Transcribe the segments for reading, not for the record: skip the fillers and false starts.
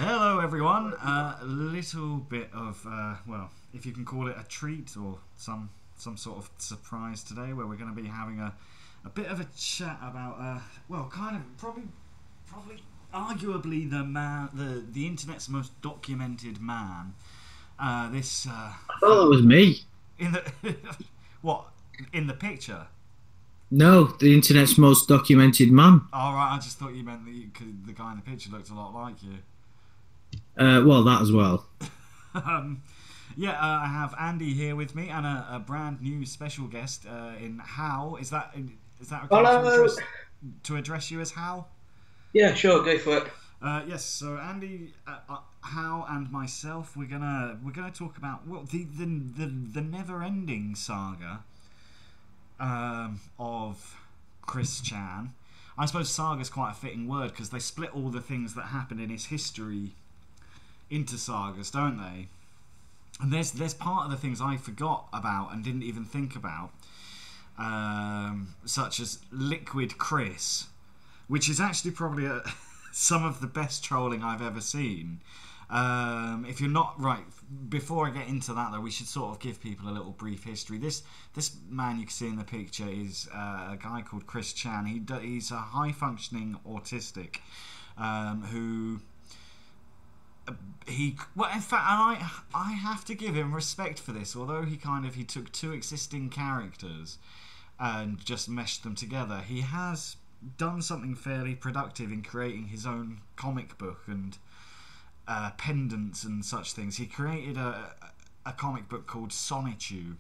Hello everyone, a little bit of, well, if you can call it a treat or some sort of surprise today, where we're going to be having a bit of a chat about, well, kind of, probably arguably the internet's most documented man, this, I thought it was me. in the, what, in the picture? No, the internet's most documented man. Alright, I just thought you meant the guy in the picture looked a lot like you. Well, that as well. um, Yeah, I have Andy here with me and a brand new special guest in Hal. Is that okay Hello. to address you as Hal? Yeah, sure, go for it. Yes. So Andy, Hal, and myself, we're gonna talk about the never-ending saga of Chris Chan. I suppose saga is quite a fitting word because they split all the things that happened in his history into sagas, don't they? And there's part of the things I forgot about and didn't even think about, such as Liquid Chris, which is actually probably some of the best trolling I've ever seen. If you're not right, before I get into that though, we should sort of give people a little brief history. This man you can see in the picture is a guy called Chris Chan. He's a high functioning autistic who. Well, in fact, I have to give him respect for this. Although he took two existing characters and just meshed them together, he has done something fairly productive in creating his own comic book and pendants and such things. He created a comic book called Sonichu,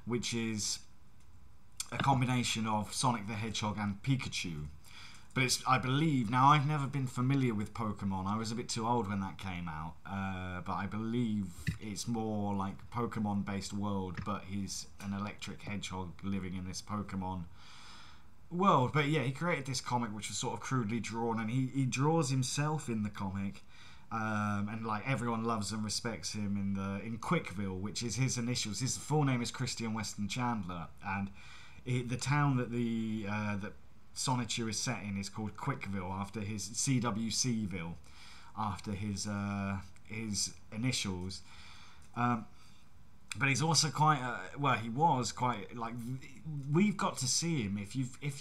which is a combination of Sonic the Hedgehog and Pikachu. But it's, I believe, now I've never been familiar with Pokemon. I was a bit too old when that came out. But I believe it's more like Pokemon based world, but he's an electric hedgehog living in this Pokemon world. But yeah, he created this comic which was sort of crudely drawn, and he draws himself in the comic. And like everyone loves and respects him in Quickville, which is his initials. His full name is Christian Weston Chandler, and the town that that Sonichu is set in is called Quickville, after his CWCville, after his initials. But he's also quite well. He was quite like, we've got to see him if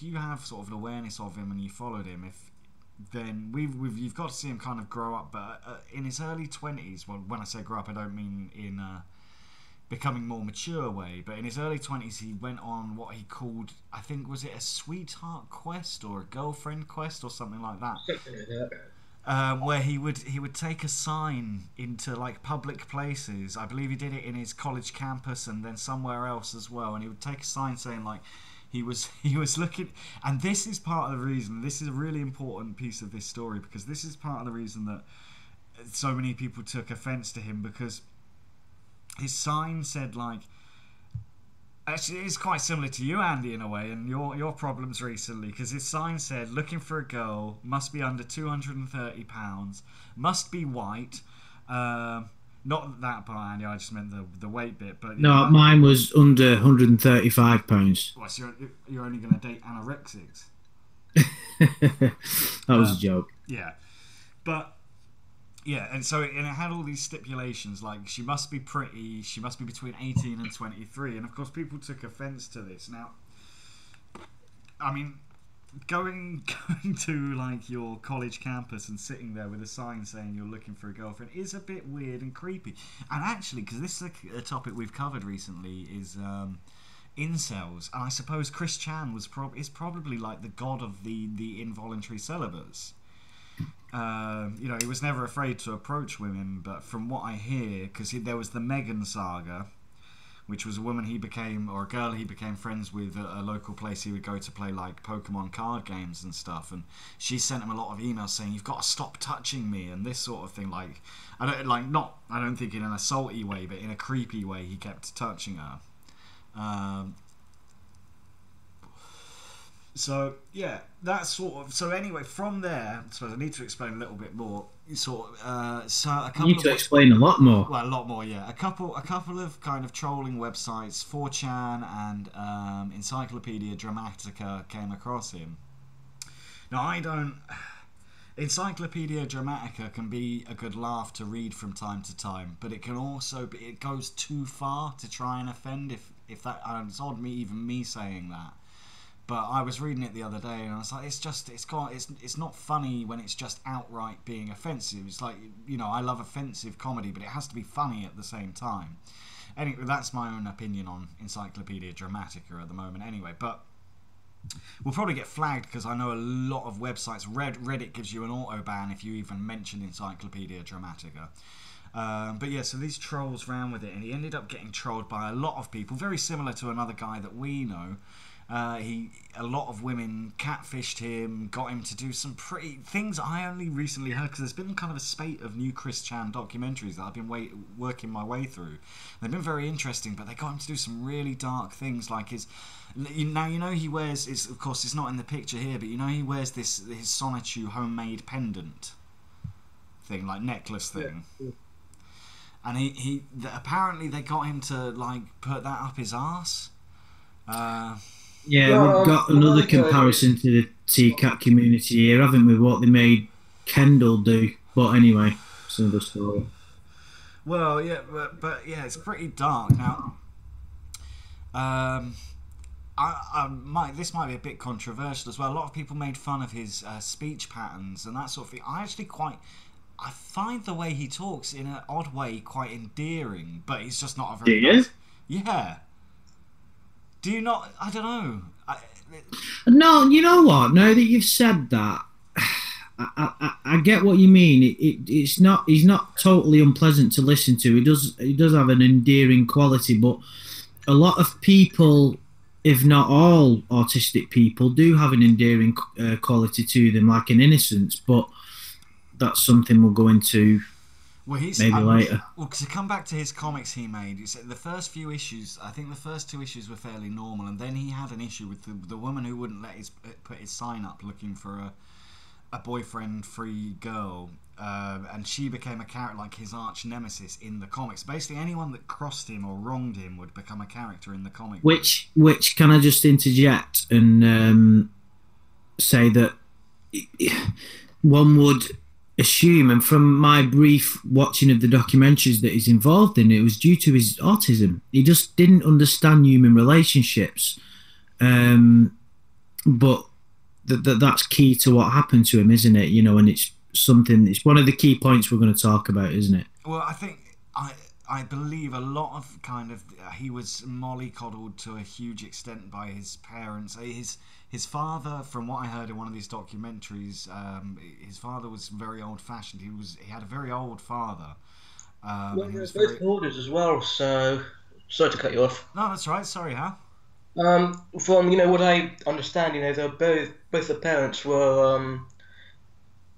you have sort of an awareness of him and you followed him. Then you've got to see him kind of grow up. But in his early 20s, well, when I say grow up, I don't mean in becoming more mature way, but in his early 20s he went on what he called, I think, was it a sweetheart quest or a girlfriend quest or something like that, Something like that. where he would take a sign into like public places. I believe he did it in his college campus and then somewhere else as well, and he would take a sign saying like he was looking. And this is part of the reason, this is a really important piece of this story, because this is part of the reason that so many people took offense to him, because his sign said, like, actually it's quite similar to you, Andy, in a way, and your problems recently, because his sign said, looking for a girl, must be under £230, must be white. Not that part, Andy, I just meant the weight bit. But No, mine was under £135. well, so you're only going to date anorexics. That was a joke. Yeah, but yeah, and so it had all these stipulations, like she must be pretty, she must be between 18 and 23, and of course people took offence to this. Now, I mean, going to like your college campus and sitting there with a sign saying you're looking for a girlfriend is a bit weird and creepy. And actually, because this is a topic we've covered recently, is incels, and I suppose Chris Chan is probably like the god of the involuntary celibates. He was never afraid to approach women, but from what I hear, because there was the Megan saga, which was a woman or a girl he became friends with at a local place he would go to play like Pokemon card games and stuff, and she sent him a lot of emails saying, you've got to stop touching me and this sort of thing. Like, I don't think in an assaulty way, but in a creepy way he kept touching her. So yeah, that's sort of. So anyway, from there, I suppose I need to explain a little bit more. Sort of. So a couple You need of to explain a lot more. well, a lot more. Yeah, a couple of kind of trolling websites, 4chan and Encyclopedia Dramatica, came across him. Now I don't. Encyclopedia Dramatica can be a good laugh to read from time to time, but it can also it goes too far to try and offend. If that it's odd even me saying that, but I was reading it the other day and I was like, it's not funny when it's just outright being offensive. It's like, I love offensive comedy, but it has to be funny at the same time. Anyway, that's my own opinion on Encyclopedia Dramatica at the moment. Anyway, but we'll probably get flagged because I know a lot of websites. Reddit gives you an auto ban if you even mention Encyclopedia Dramatica. But yeah, so these trolls ran with it, and he ended up getting trolled by a lot of people, very similar to another guy that we know. A lot of women catfished him, got him to do some pretty things I only recently heard, because there's been kind of a spate of new Chris Chan documentaries that I've been working my way through. They've been very interesting, but they got him to do some really dark things, like he wears, of course it's not in the picture here, but he wears his Sonichu homemade pendant thing, like necklace thing. Yeah. And apparently they got him to like put that up his arse. Yeah, we've got another comparison to the TCAT community here, haven't we? What they made Kendall do. But anyway, it's another story. Well, yeah, but yeah, it's pretty dark. Now, this might be a bit controversial as well. A lot of people made fun of his speech patterns and that sort of thing. I find the way he talks in an odd way quite endearing, but he's just not a very nice... Yeah. Do you not? I don't know. No, you know what? Now that you've said that, I get what you mean. It's not. He's not totally unpleasant to listen to. He does have an endearing quality, but a lot of people, if not all autistic people, do have an endearing quality to them, like an innocence. But that's something we'll go into. Maybe later. Well, to come back to his comics he made, he said the first few issues, I think the first 2 issues were fairly normal, and then he had an issue with the woman who wouldn't let put his sign up looking for a boyfriend-free girl, and she became a character like his arch nemesis in the comics. Basically, anyone that crossed him or wronged him would become a character in the comic. Which can I just interject and say that one would assume, and from my brief watching of the documentaries that he's involved in, it was due to his autism. He just didn't understand human relationships, but that's key to what happened to him, isn't it? And it's one of the key points we're going to talk about, isn't it? Well, I think I believe a lot of he was mollycoddled to a huge extent by his parents. His father, from what I heard in one of these documentaries, his father was very old-fashioned. He had a very old father. Well, he was both hoarders as well. So sorry to cut you off. No, that's right. Sorry, Hal. From what I understand, they're both the parents were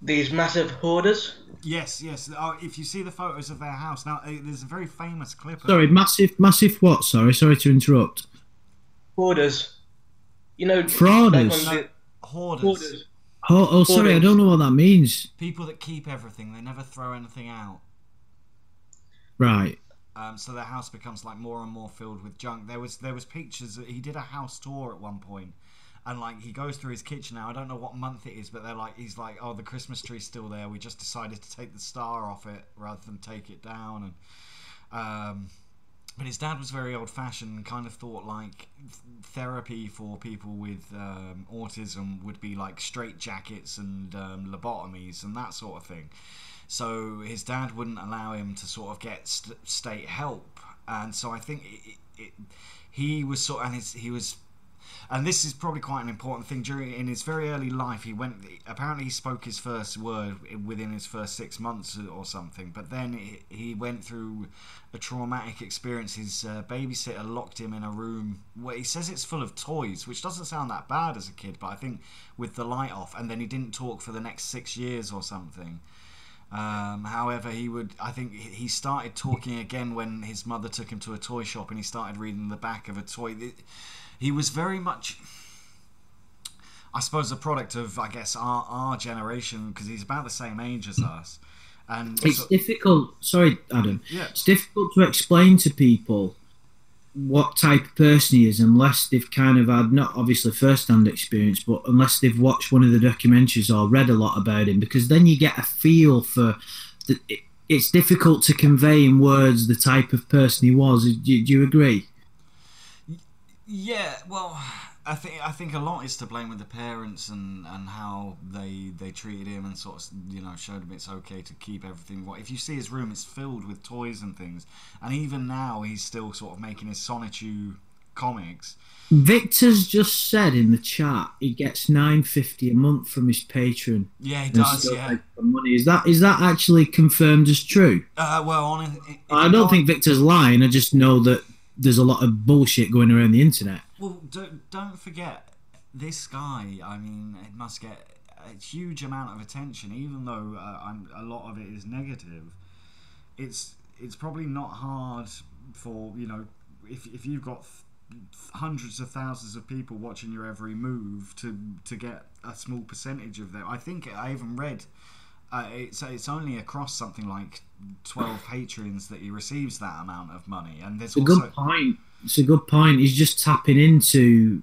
these massive hoarders. Yes. If you see the photos of their house now, there's a very famous clip. Sorry, massive what? Sorry to interrupt. Hoarders. Frauders. Hoarders. Oh, sorry, I don't know what that means. People that keep everything, they never throw anything out. Right. So their house becomes like more and more filled with junk. There was pictures. He did a house tour at one point, and like he goes through his kitchen now. I don't know what month it is, but he's like, oh, the Christmas tree's still there. We just decided to take the star off it rather than take it down. And but his dad was very old-fashioned and kind of thought like therapy for people with autism would be like straitjackets and lobotomies and that sort of thing. So his dad wouldn't allow him to sort of get state help, and so I think he was sort of, and this is probably quite an important thing. In his very early life, apparently he spoke his first word within his first 6 months or something, but then he went through a traumatic experience. His babysitter locked him in a room where he says it's full of toys, which doesn't sound that bad as a kid, but I think with the light off, and then he didn't talk for the next 6 years or something. However, I think he started talking again when his mother took him to a toy shop and he started reading the back of a toy. He was very much, I suppose, a product of, I guess, our generation, because he's about the same age as us. And it's difficult. Sorry, Adam. Yeah. It's difficult to explain to people what type of person he is unless they've kind of had not obviously first-hand experience, but unless they've watched one of the documentaries or read a lot about him, because then you get a feel for the, it's difficult to convey in words the type of person he was. Do you agree? Yeah, well, I think a lot is to blame with the parents and how they treated him and sort of, you know, showed him it's okay to keep everything. If you see his room, it's filled with toys and things, and even now he's still sort of making his Sonichu comics. Victor's just said in the chat he gets $9.50 a month from his patron. Yeah, he and does. still Yeah. makes some money. Is that actually confirmed as true? Well, I don't think Victor's lying. I just know that there's a lot of bullshit going around the internet. Well, don't forget, this guy, I mean, it must get a huge amount of attention, even though a lot of it is negative. It's probably not hard for, you know, if you've got hundreds of thousands of people watching your every move to get a small percentage of them. I think I even read it's only across something like 12 patrons that he receives that amount of money, and there's It's a good point. It's a good point. He's just tapping into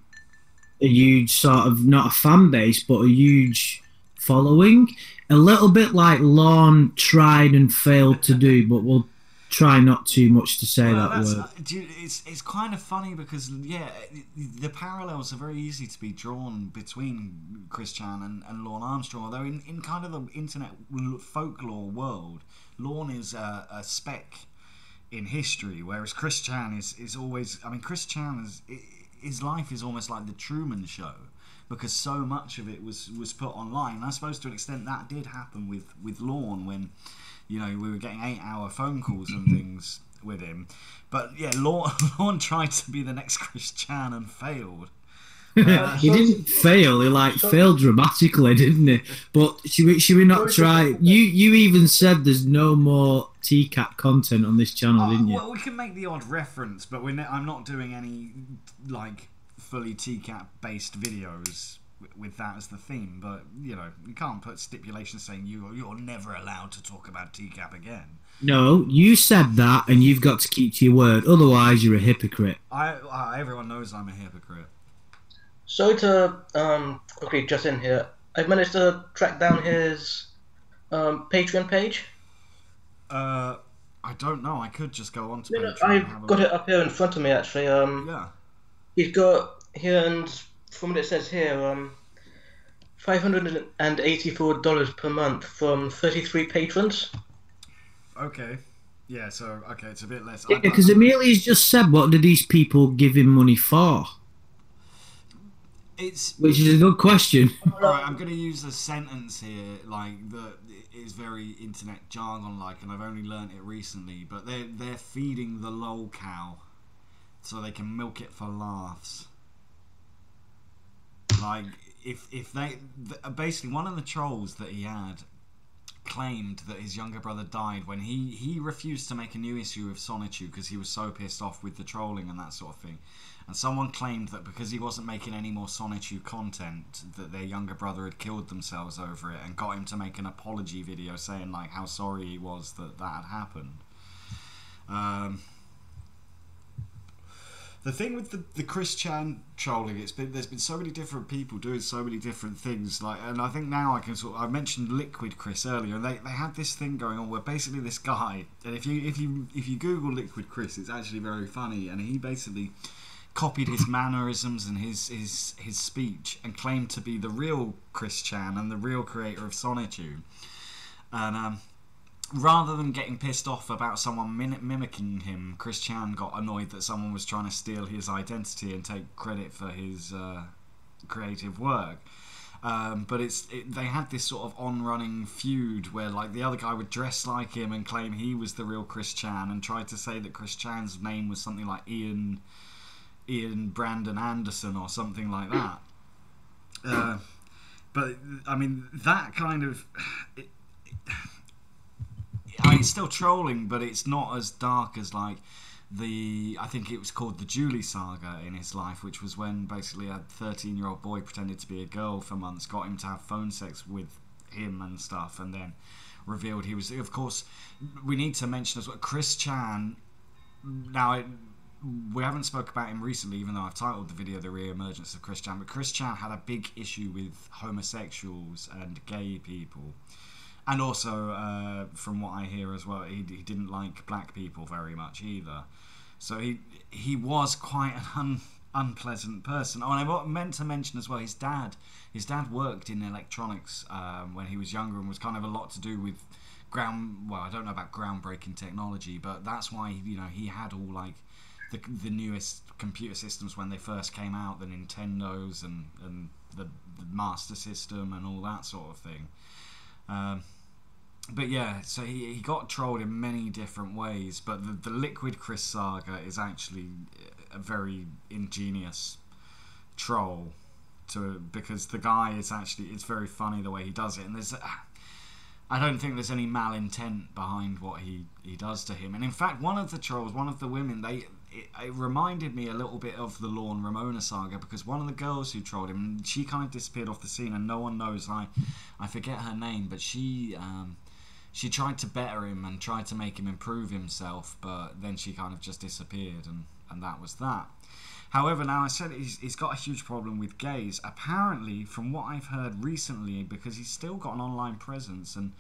a huge sort of, not a fan base, but a huge following. A little bit like Lorne tried and failed to do, but we'll try not too much to say that word. It's kind of funny because, yeah, the parallels are very easy to be drawn between Chris Chan and Lorne Armstrong, although in kind of the internet folklore world, Lorne is a speck in history, whereas Chris Chan is always... I mean, Chris Chan his life is almost like the Truman Show, because so much of it was put online. And I suppose to an extent that did happen with Lorne when, you know, we were getting 8-hour phone calls and things with him. But yeah, Lorne tried to be the next Chris Chan and failed. He didn't fail. He failed dramatically, didn't he? But should we not try? You even said there's no more TCAP content on this channel, didn't you? Well, we can make the odd reference, but I'm not doing any like fully TCAP based videos with that as the theme. But you know, you can't put stipulations saying you're never allowed to talk about TCAP again. No, you said that, and you've got to keep to your word. Otherwise, you're a hypocrite. Everyone knows I'm a hypocrite. Sorry to quickly just in here. I've managed to track down his Patreon page. I don't know. I could just go on to Patreon. I've got it up here in front of me actually. Yeah. He's got here, and from what it says here, $584 per month from 33 patrons. Okay. Yeah. So okay, it's a bit less. Yeah, because Amelia's just said, what do these people give him money for? Which is a good question. Alright, I'm going to use a sentence here, like, that is very internet jargon-like, and I've only learnt it recently, but they're feeding the lol cow so they can milk it for laughs. Like, if they... Basically, one of the trolls that he had claimed that his younger brother died when he refused to make a new issue of Sonichu because he was so pissed off with the trolling and that sort of thing. And someone claimed that because he wasn't making any more Sonichu content, that their younger brother had killed themselves over it and got him to make an apology video saying like how sorry he was that had happened. The thing with the Chris Chan trolling, there's been so many different people doing so many different things, like, and I think now I mentioned Liquid Chris earlier, and they had this thing going on where basically this guy, and if you Google Liquid Chris, it's actually very funny, and he basically copied his mannerisms and his speech and claimed to be the real Chris Chan and the real creator of Sonichu. And rather than getting pissed off about someone mimicking him, Chris Chan got annoyed that someone was trying to steal his identity and take credit for his creative work. But they had this sort of on-running feud where like the other guy would dress like him and claim he was the real Chris Chan and tried to say that Chris Chan's name was something like Ian Brandon Anderson or something like that. But I mean that kind of it's still trolling, but it's not as dark as like I think it was called the Julie saga in his life, which was when basically a 13-year-old boy pretended to be a girl for months, got him to have phone sex with him and stuff, and then revealed he was. Of course, we need to mention as well Chris Chan. Now, we haven't spoke about him recently, even though I've titled the video "The Re-emergence of Chris Chan." But Chris Chan had a big issue with homosexuals and gay people, and also, from what I hear as well, he didn't like black people very much either. So he was quite an unpleasant person. Oh, and I meant to mention as well, his dad worked in electronics when he was younger, and was kind of a lot to do with I don't know about groundbreaking technology, but that's why he had all like the newest computer systems when they first came out, the Nintendos and the Master System and all that sort of thing. But yeah, so he got trolled in many different ways, but the Liquid Chris saga is actually a very ingenious troll because the guy is actually, it's very funny the way he does it, and I don't think there's any malintent behind what he does to him. And in fact, one of the trolls, one of the women, it reminded me a little bit of the Lawn Ramona saga, because one of the girls who trolled him, she kind of disappeared off the scene and no one knows. I forget her name, but she tried to better him and tried to make him improve himself, but then she kind of just disappeared, and that was that. However, now I said he's got a huge problem with gays. Apparently, from what I've heard recently, because he's still got an online presence, and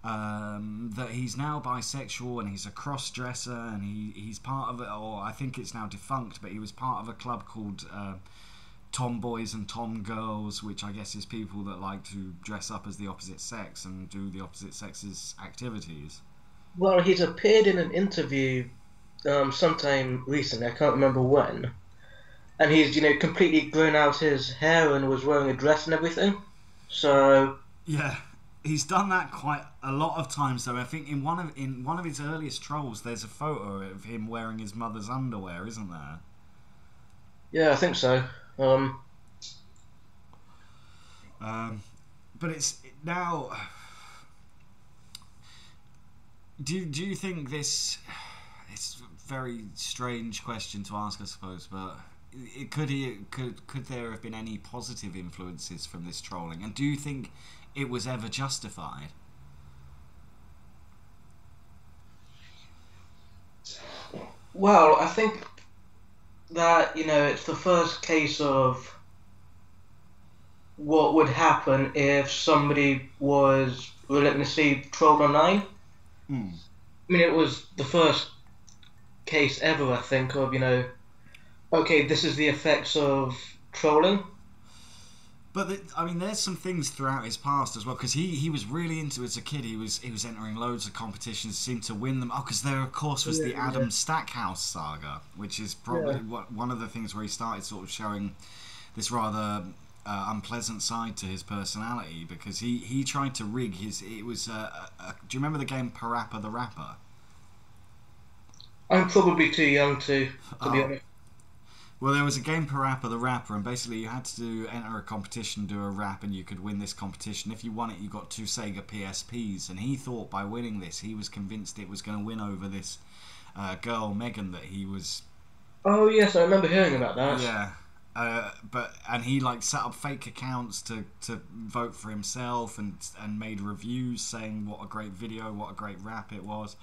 that he's now bisexual and he's a cross-dresser, and he's part of it, or I think it's now defunct, but he was part of a club called Tomboys and Tomgirls, which I guess is people that like to dress up as the opposite sex and do the opposite sex's activities. Well, he's appeared in an interview sometime recently, I can't remember when, and he's completely grown out his hair and was wearing a dress and everything. So yeah, he's done that quite a lot of times. Though I think in one of his earliest trolls, there's a photo of him wearing his mother's underwear, isn't there? Yeah, I think so. But it's now. Do you think this? It's a very strange question to ask, I suppose, but could there have been any positive influences from this trolling? And do you think it was ever justified? Well, I think that it's the first case of what would happen if somebody was relentlessly trolled online. Mm. I mean, it was the first case ever, I think, of okay, this is the effects of trolling. But there's some things throughout his past as well, because he was really into, as a kid, he was entering loads of competitions, seemed to win them. Oh, because there of course was the Adam Stackhouse saga, which is probably one of the things where he started sort of showing this rather unpleasant side to his personality, because he tried to rig his. It was do you remember the game Parappa the Rapper? I'm probably too young to be honest. Well, there was a game Parappa the Rapper, and basically you had to enter a competition, do a rap, and you could win this competition. If you won it, you got 2 Sega PSPs, and he thought by winning this, he was convinced it was going to win over this girl, Megan, that he was... Oh, yes, I remember hearing about that. Yeah. And he set up fake accounts to vote for himself, and made reviews saying what a great video, what a great rap it was.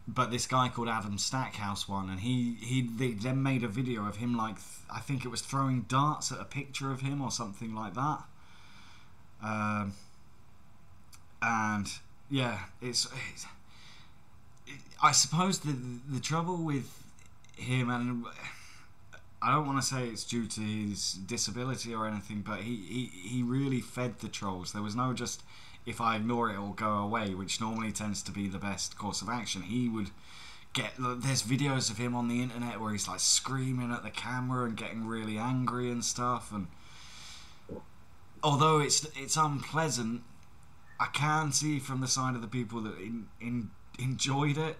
But this guy called Adam Stackhouse won, and they then made a video of him I think it was throwing darts at a picture of him or something like that. And yeah, I suppose the trouble with him, and I don't want to say it's due to his disability or anything, but he really fed the trolls. There was no just, if I ignore it, it'll go away, which normally tends to be the best course of action. He would there's videos of him on the internet where he's screaming at the camera and getting really angry and stuff, and although it's unpleasant, I can see from the side of the people that enjoyed it,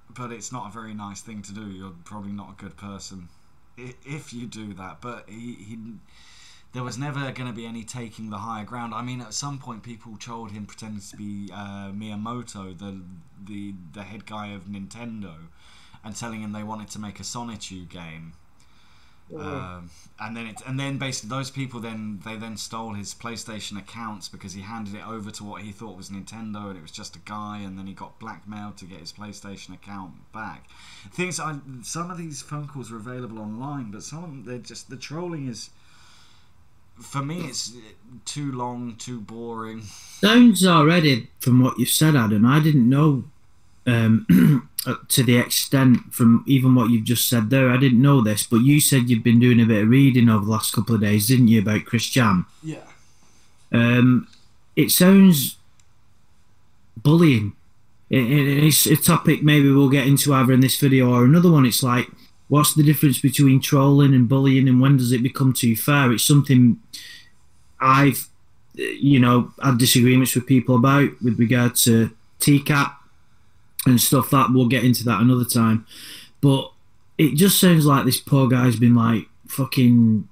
but it's not a very nice thing to do. You're probably not a good person if you do that, but there was never going to be any taking the higher ground. I mean, at some point, people trolled him pretending to be Miyamoto, the head guy of Nintendo, and telling him they wanted to make a Sonichu game. And then basically those people then stole his PlayStation accounts because he handed it over to what he thought was Nintendo, and it was just a guy, and then he got blackmailed to get his PlayStation account back. Some of these phone calls are available online, but some of them, they're just, the trolling is, for me, it's too long, too boring. Sounds already, from what you've said, Adam, I didn't know to the extent from even what you've just said there. I didn't know this, but you said you've been doing a bit of reading over the last couple of days, didn't you, about Chris Jam? Yeah. It sounds bullying. It's a topic maybe we'll get into either in this video or another one. It's like, what's the difference between trolling and bullying, and when does it become too far? It's something I've, had disagreements with people about with regard to TCAP and stuff. That we'll get into that another time. But it just sounds like this poor guy's been like fucking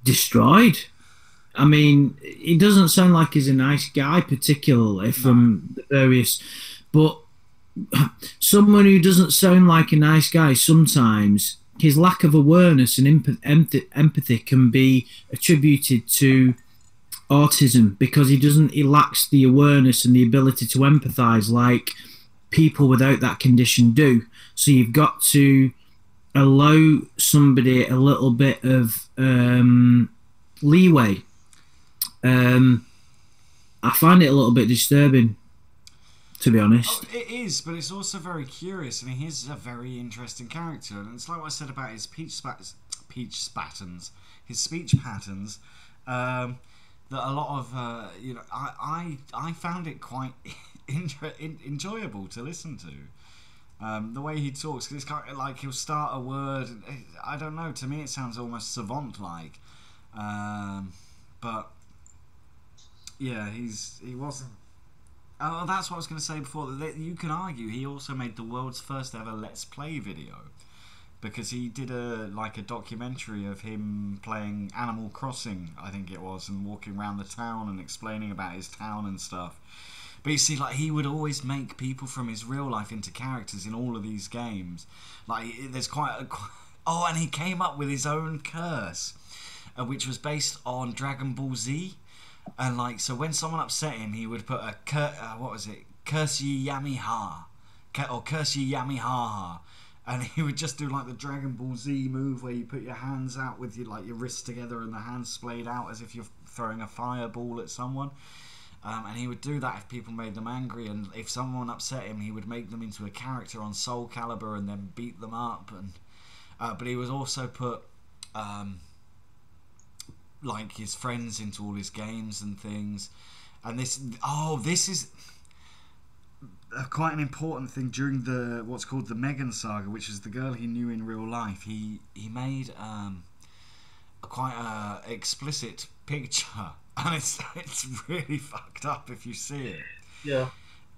destroyed. I mean, he doesn't sound like he's a nice guy particularly from the various, but someone who doesn't sound like a nice guy, sometimes his lack of awareness and empathy can be attributed to autism, because he lacks the awareness and the ability to empathize like people without that condition do. So you've got to allow somebody a little bit of leeway. I find it a little bit disturbing, to be honest. Oh, it is, but it's also very curious. I mean, he's a very interesting character, and it's like what I said about his speech patterns, that a lot of I found it quite enjoyable to listen to. The way he talks, 'cause it's kind of like he'll start a word, and I don't know, to me it sounds almost savant-like, but yeah, he wasn't. Oh, that's what I was going to say before. That you can argue he also made the world's first ever Let's Play video, because he did a documentary of him playing Animal Crossing, I think it was, and walking around the town and explaining about his town and stuff. But you see, like, he would always make people from his real life into characters in all of these games. Like, there's oh, and he came up with his own curse, which was based on Dragon Ball Z. And so when someone upset him, he would put a curse ye yami ha, or curse ye yami ha ha, and he would just do like the Dragon Ball Z move where you put your hands out with your wrists together and the hands splayed out as if you're throwing a fireball at someone. And he would do that if people made them angry, and if someone upset him, he would make them into a character on Soul Calibur and then beat them up. And but he would also put his friends into all his games and things. And this is quite an important thing during what's called the Megan saga, which is the girl he knew in real life. He made quite a explicit picture, and it's really fucked up if you see it. Yeah.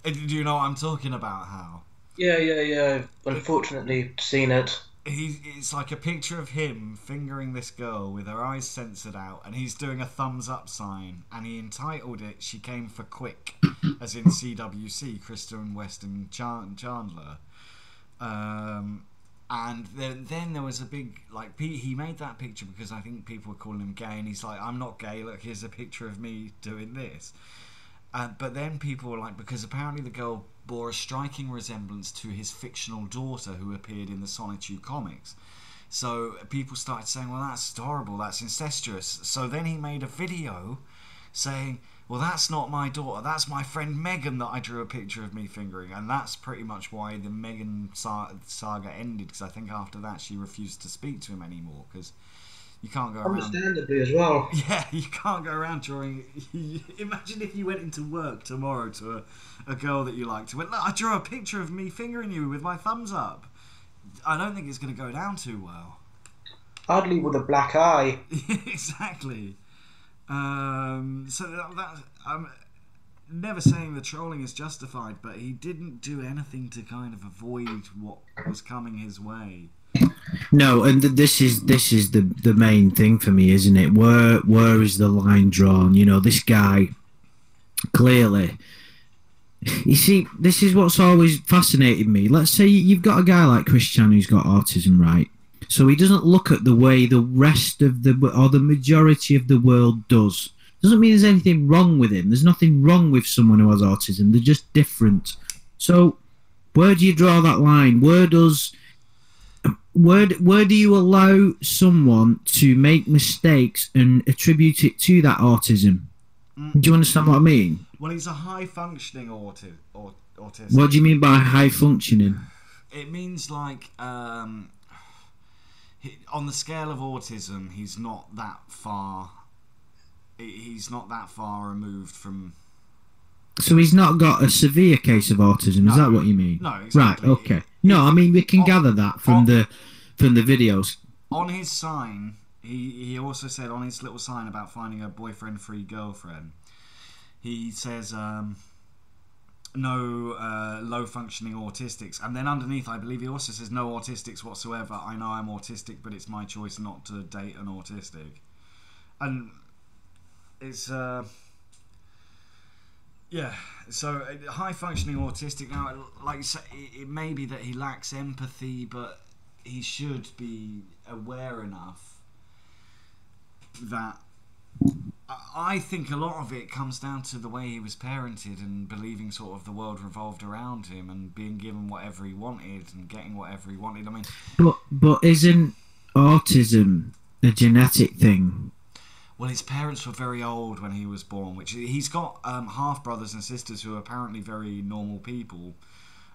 Do you know what I'm talking about, Hal? Yeah. I've unfortunately seen it. It's like a picture of him fingering this girl with her eyes censored out, and he's doing a thumbs up sign, and he entitled it "She Came for Quick," as in CWC, Kristen Weston Chandler. And then there was a big, he made that picture because I think people were calling him gay, and he's like, I'm not gay, look, here's a picture of me doing this. But then people were like, because apparently the girl bore a striking resemblance to his fictional daughter who appeared in the Sonichu comics. So people started saying, well, that's horrible, that's incestuous. So then he made a video saying, well, that's not my daughter, that's my friend Megan that I drew a picture of me fingering. And that's pretty much why the Megan saga ended, because I think after that she refused to speak to him anymore, because you can't go around... Understandably as well. Yeah, you can't go around drawing... Imagine if you went into work tomorrow to a girl that you liked, and went, look, I drew a picture of me fingering you with my thumbs up. I don't think it's going to go down too well. Hardly with a black eye. Exactly. So that I'm never saying the trolling is justified, but he didn't do anything to kind of avoid what was coming his way. No, and this is the main thing for me, isn't it? Where is the line drawn? You know, this guy clearly. You see, this is what's always fascinated me. Let's say you've got a guy like Christian who's got autism, right? So he doesn't look at the way the rest of the majority of the world does. Doesn't mean there's anything wrong with him. There's nothing wrong with someone who has autism. They're just different. So where do you draw that line? Where do you allow someone to make mistakes and attribute it to that autism? Do you understand what I mean? Well, he's a high-functioning autistic. What do you mean by high-functioning? It means like on the scale of autism, he's not that far. He's not that far removed from. So he's not got a severe case of autism. No, is that what you mean? No, exactly. Right. Okay. No, I mean we can gather that from the videos. On his sign, he also said on his little sign about finding a boyfriend-free girlfriend, he says no low-functioning autistics, and then underneath, I believe he also says no autistics whatsoever. I know I'm autistic, but it's my choice not to date an autistic, and it's yeah. So high-functioning autistic. Now, like you say, it may be that he lacks empathy, but he should be aware enough that. I think a lot of it comes down to the way he was parented and believing sort of the world revolved around him and being given whatever he wanted and getting whatever he wanted. I mean, but isn't autism a genetic thing? Well, his parents were very old when he was born, which he's got half brothers and sisters who are apparently very normal people.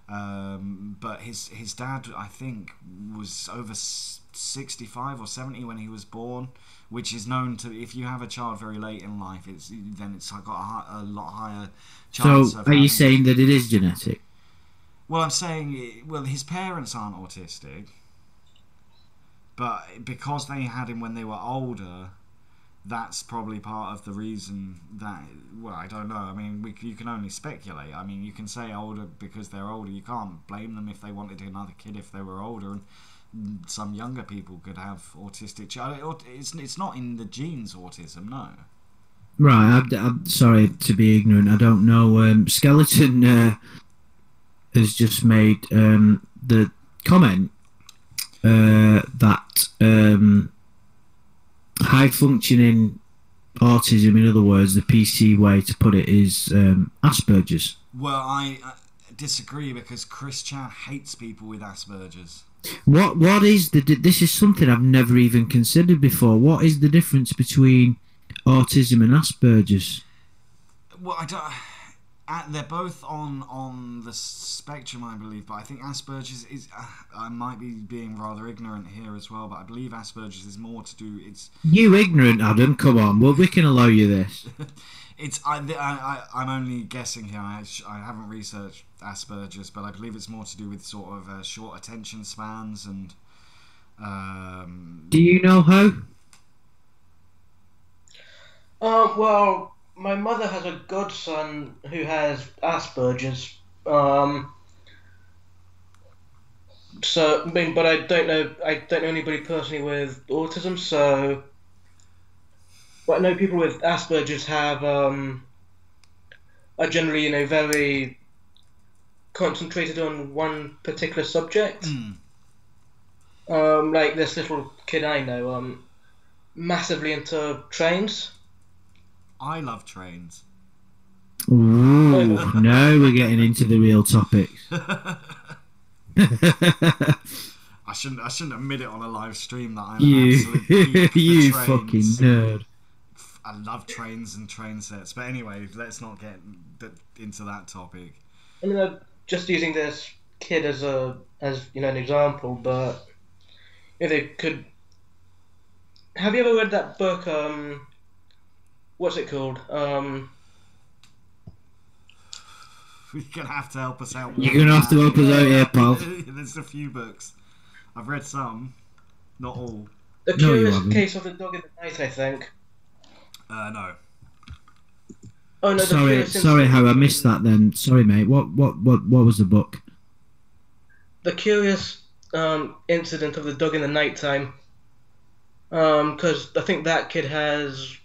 But his dad, I think, was over 65 or 70 when he was born, which is known to, if you have a child very late in life, it's got a lot higher chance. So, are you saying that it is genetic? Well, I'm saying, his parents aren't autistic, but because they had him when they were older, that's probably part of the reason that. Well, I don't know. I mean, you can only speculate. I mean, you can say older because they're older. You can't blame them if they wanted another kid if they were older, and some younger people could have autistic. It's not in the genes, autism. No. Right. I'm sorry to be ignorant. I don't know. Skeleton has just made the comment that high functioning autism, in other words, the PC way to put it, is Asperger's. Well, I disagree because Chris Chan hates people with Asperger's. What is this is something I've never even considered before. What is the difference between autism and Asperger's? Well, I don't. They're both on the spectrum, I believe, but I think Asperger's is. I might be being rather ignorant here as well, but I believe Asperger's is more to do. It's you ignorant, Adam. Come on, well we can allow you this. I'm only guessing here. I haven't researched Asperger's, but I believe it's more to do with sort of short attention spans and. Do you know how? Well, my mother has a godson who has Asperger's. So, I mean, but I don't know anybody personally with autism. So, but I know people with Asperger's have are generally, very concentrated on one particular subject. Like this little kid I know, massively into trains. I love trains. Ooh, now we're getting into the real topics. I shouldn't admit it on a live stream that I'm you, an absolute geek for you trains. Fucking nerd. I love trains and train sets, but anyway, let's not get into that topic. I mean, I'm just using this kid as an example, but they could. Have you ever read that book? What's it called? You're gonna have to help us out. You're gonna have to help us out here, pal. There's a few books. I've read some, not all. The Curious Case of the Dog in the Night, I think. No. Oh no. Sorry, how I missed that. Then sorry, mate. What was the book? The Curious Incident of the Dog in the Nighttime. Because I think that kid has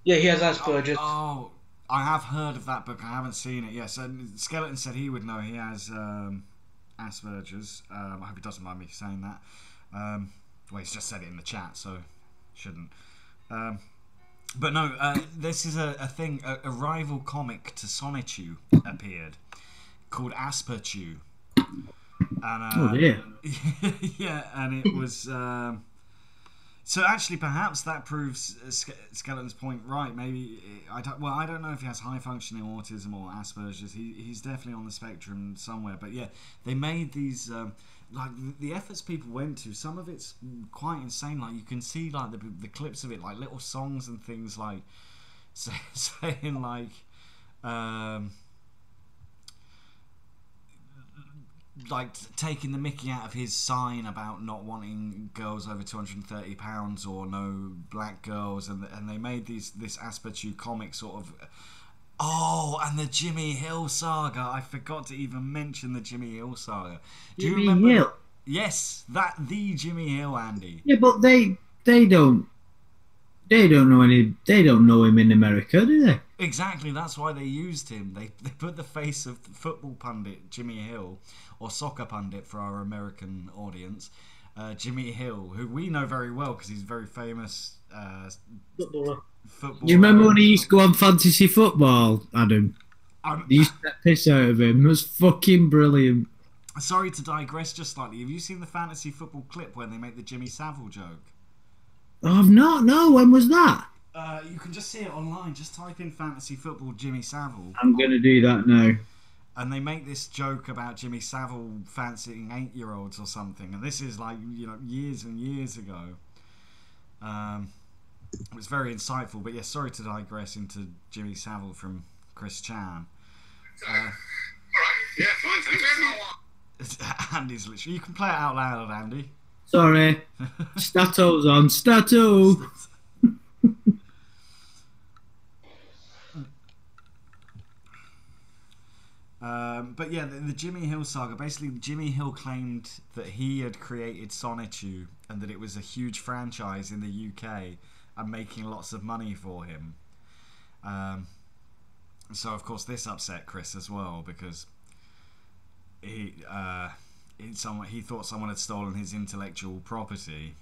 yeah, he has Asperger's. Oh, I have heard of that book. I haven't seen it yet. So Skeleton said he would know. He has Asperger's. I hope he doesn't mind me saying that. Well, he's just said it in the chat, so shouldn't. But no, this is a thing. A rival comic to Sonichu appeared called Asperchew. And, oh dear. yeah, and it was. So actually, perhaps that proves Skeleton's point right. Maybe I don't know if he has high functioning autism or Asperger's. He's definitely on the spectrum somewhere. But yeah, they made these like the efforts people went to. Some of it's quite insane. Like you can see like the clips of it, like little songs and things like saying like. Like taking the mickey out of his sign about not wanting girls over 230 pounds or no black girls, and they made this Asperchew comic sort of. Oh, and the Jimmy Hill saga. I forgot to even mention the Jimmy Hill saga. Do you remember? Hill? Yes, the Jimmy Hill, Andy. Yeah, but they don't know him in America, do they? Exactly, that's why they used him. They put the face of the football pundit Jimmy Hill, or soccer pundit for our American audience, Jimmy Hill, who we know very well because he's a very famous footballer. Do you remember when he used to go on fantasy football, Adam? They used to get piss out of him. It was fucking brilliant. Sorry to digress just slightly. Have you seen the fantasy football clip where they make the Jimmy Savile joke? Oh, I've not. No, when was that? You can just see it online. Just type in fantasy football Jimmy Savile. I'm going to do that now. And they make this joke about Jimmy Savile fancying 8-year-olds or something. And this is like, years and years ago. It was very insightful. But yeah, sorry to digress into Jimmy Savile from Chris Chan. Alright, yeah, fine, thanks. Andy's literally... You can play it out loud, Andy. Sorry. Stato's on. Stato! But yeah, the Jimmy Hill saga. Basically, Jimmy Hill claimed that he had created Sonichu and that it was a huge franchise in the UK and making lots of money for him. So of course this upset Chris as well because he thought someone had stolen his intellectual property.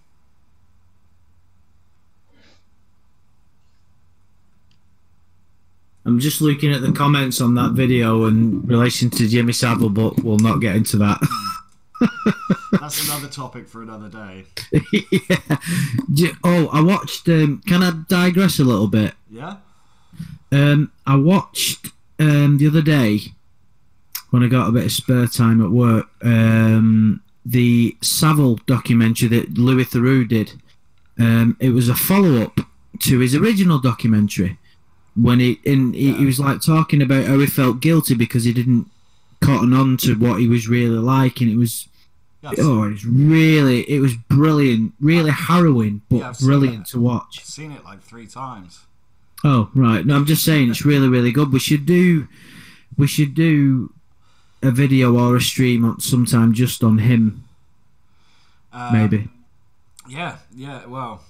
I'm just looking at the comments on that video in relation to Jimmy Savile, but we'll not get into that. That's another topic for another day. Yeah. Oh, I watched... can I digress a little bit? Yeah? I watched the other day, when I got a bit of spare time at work, the Savile documentary that Louis Theroux did. It was a follow-up to his original documentary. When he was like talking about how he felt guilty because he didn't cotton on to what he was really like, and it was it was brilliant, really harrowing, but brilliant to watch. I've seen it like 3 times. Oh right, no, I'm just saying it's really, really good. We should do a video or a stream sometime just on him, maybe. Yeah. Well.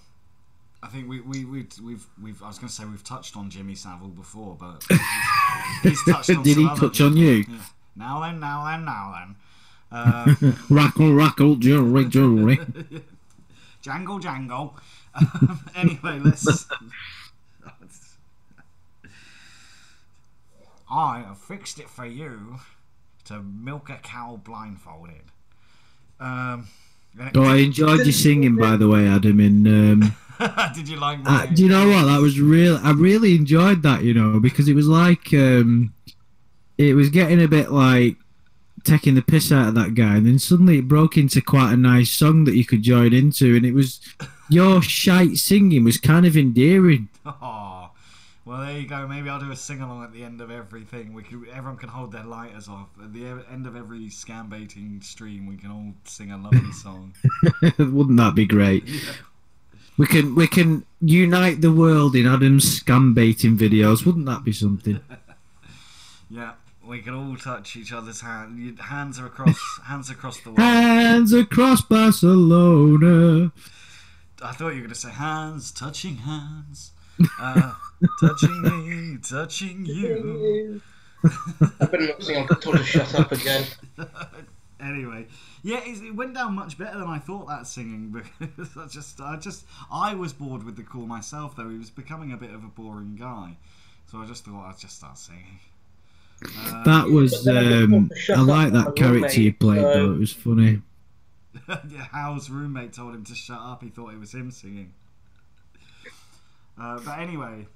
I think we've I was going to say we've touched on Jimmy Savile before, but he's touched on. Did he touch on you? Yeah. Now then. Rackle, jewelry. Jangle. Anyway, let's. I have fixed it for you to milk a cow blindfolded. I enjoyed your singing, by the way, Adam. In did you like that? do you know what? That was real. I really enjoyed that, because it was like it was getting a bit like taking the piss out of that guy, and then suddenly it broke into quite a nice song that you could join into, and it was your shite singing was kind of endearing. Oh, well, there you go. Maybe I'll do a sing along at the end of everything. Everyone can hold their lighters off at the end of every scam baiting stream. We can all sing a lovely song. Wouldn't that be great? Yeah. We can unite the world in Adam's scam baiting videos. Wouldn't that be something? Yeah, we can all touch each other's hands. Hands across the world. Hands across Barcelona. I thought you were going to say hands touching hands. Touching me, touching you. I better not sing. I'll get told to shut up again. Anyway, yeah, it went down much better than I thought, that singing, because I was bored with the call myself, though. He was becoming a bit of a boring guy, so I just thought I'd just start singing. That was I like that character you played, though. It was funny. Yeah, Hal's roommate told him to shut up. He thought it was him singing. But anyway,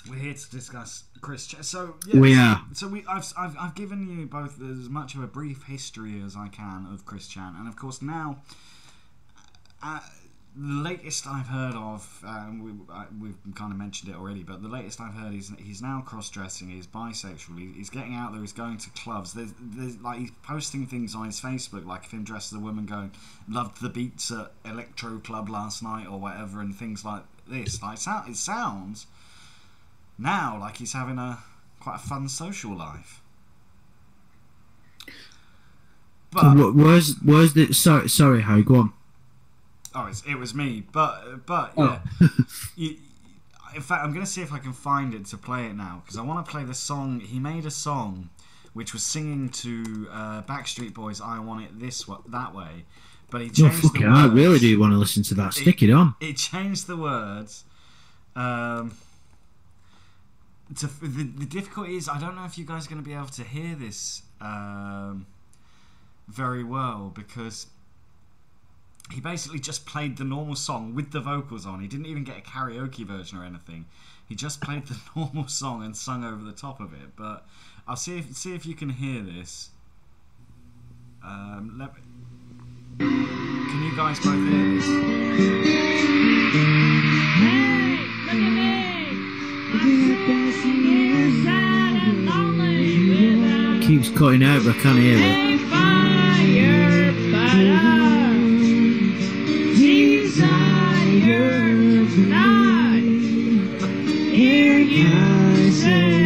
we're here to discuss Chris Chan. So yeah, we are. So I've given you both as much of a brief history as I can of Chris Chan, and of course now, the latest I've heard of, we've kind of mentioned it already, but the latest I've heard is he's now cross-dressing, he's bisexual, he's getting out there, he's going to clubs. There's like he's posting things on his Facebook, like of him dressed as a woman going, "Loved the beats at Electro Club last night" or whatever, and things like this. Like it sounds now like he's having quite a fun social life. But where's the sorry, Harry, go on. Oh, it was me, but yeah. In fact, I'm going to see if I can find it to play it now, because I want to play the song. He made a song which was singing to Backstreet Boys' "I Want It That Way," but he changed the words. I really do want to listen to that. Stick it on. It changed the words. The difficulty is, I don't know if you guys are going to be able to hear this very well, because he basically just played the normal song with the vocals on. He didn't even get a karaoke version or anything. He just played the normal song and sung over the top of it. But I'll see if you can hear this. Can you guys both hear this? Hey, look at me! I'm sad and lonely without Keeps cutting out, but I can't hear it.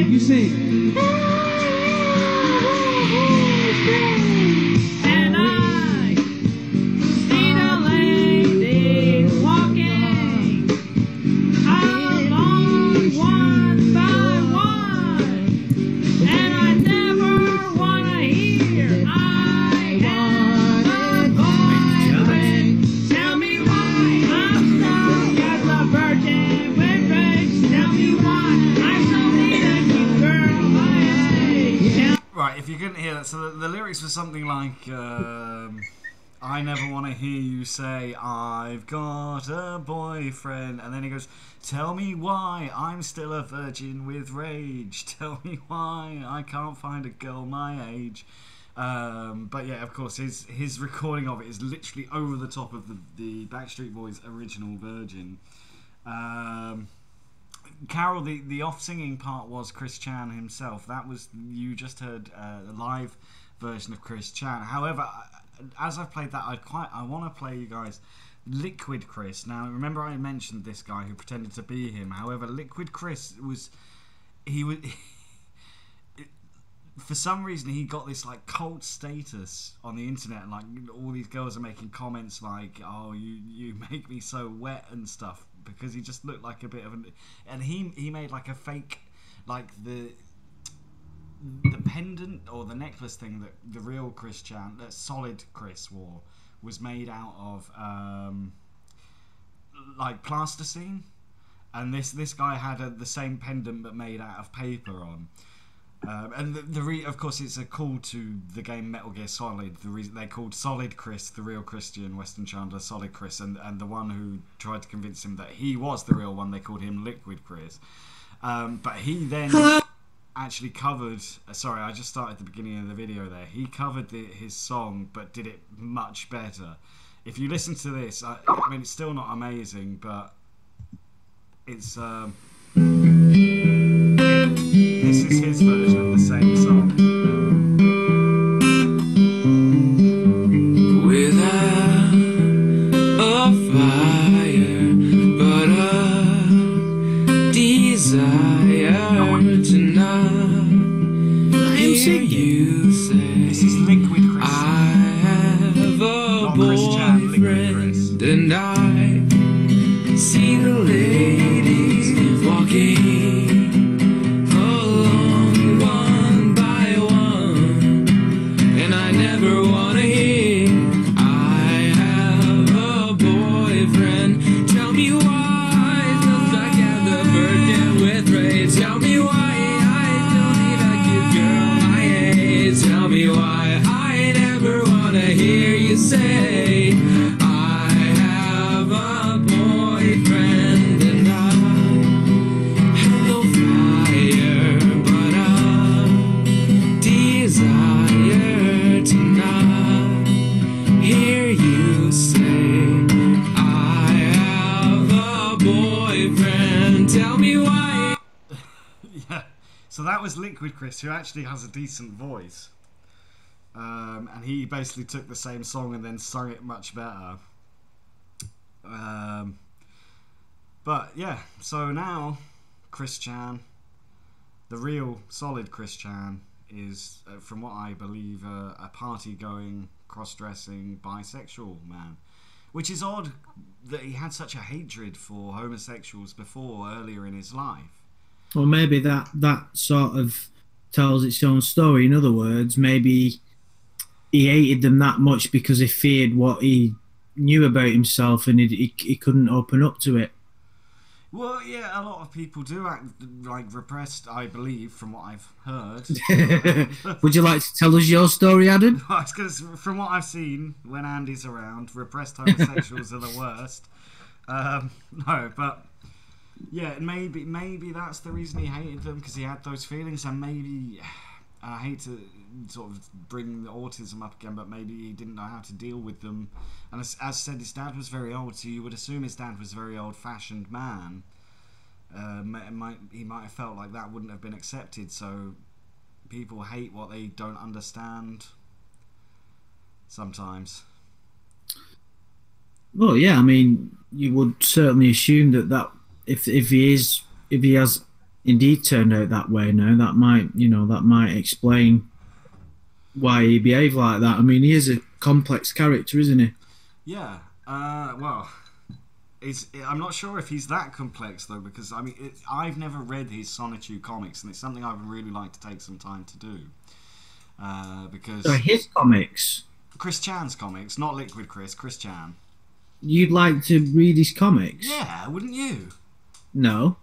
You sing. And I see the ladies walking along one by one, and I never want to hear I have a boyfriend. Tell me why I'm stuck as a virgin with grace. Tell me why I'm so neat and cute, girl. Right, if you couldn't hear that, so the lyrics were something like, I never want to hear you say, I've got a boyfriend. And then he goes, tell me why I'm still a virgin with rage. Tell me why I can't find a girl my age. But yeah, of course, his recording of it is literally over the top of the Backstreet Boys' original Virgin. Carol, the off-singing part was Chris Chan himself. That was, you just heard a live version of Chris Chan. However, as I've played that, I want to play you guys Liquid Chris. Now, remember I mentioned this guy who pretended to be him. However, Liquid Chris was for some reason he got this like cult status on the internet, and like all these girls are making comments like, "Oh, you make me so wet" and stuff, because he just looked like a bit of and he made like a fake, like the pendant or the necklace thing that the real Chris Chan, that Solid Chris wore, was made out of like plasticine, and this guy had the same pendant but made out of paper on. And of course, it's a call to the game Metal Gear Solid. The reason they called Solid Chris the real Christian Weston Chandler Solid Chris, and the one who tried to convince him that he was the real one, they called him Liquid Chris. But he then actually covered. Sorry, I just started the beginning of the video there. He covered his song, but did it much better. If you listen to this, I mean, it's still not amazing, but it's. This is his version of the same song. Without a fire, but a desire to not hear you say, this is Liquid Chris. I have a Chris Chan, Liquid Chris. boyfriend, and I see the lady you say I have a boyfriend. Tell me why. Yeah. So that was Liquid Chris, who actually has a decent voice. And he basically took the same song and then sung it much better. But yeah, so now Chris Chan, the real solid Chris Chan, is, from what I believe, a party-going, cross-dressing, bisexual man. Which is odd that he had such a hatred for homosexuals before, earlier in his life. Or maybe that sort of tells its own story. In other words, maybe he hated them that much because he feared what he knew about himself, and he couldn't open up to it. Well, yeah, a lot of people do act like repressed, I believe, from what I've heard. Would you like to tell us your story, Adam? From what I've seen, when Andy's around, repressed homosexuals are the worst. No, but yeah, maybe that's the reason he hated them, because he had those feelings, and maybe, I hate to sort of bring the autism up again, but maybe he didn't know how to deal with them. And as said, his dad was very old, so you would assume his dad was a very old-fashioned man. He might have felt like that wouldn't have been accepted, so people hate what they don't understand sometimes. Well, yeah, I mean, you would certainly assume that if he has indeed turned out that way now, that might explain why he behaved like that. I mean, he is a complex character, isn't he? Yeah. Well, I'm not sure if he's that complex though, because I mean, I've never read his Sonichu comics, and it's something I would really like to take some time to do. Because his comics, Chris Chan's comics, not Liquid Chris, Chris Chan. You'd like to read his comics? Yeah, wouldn't you? No.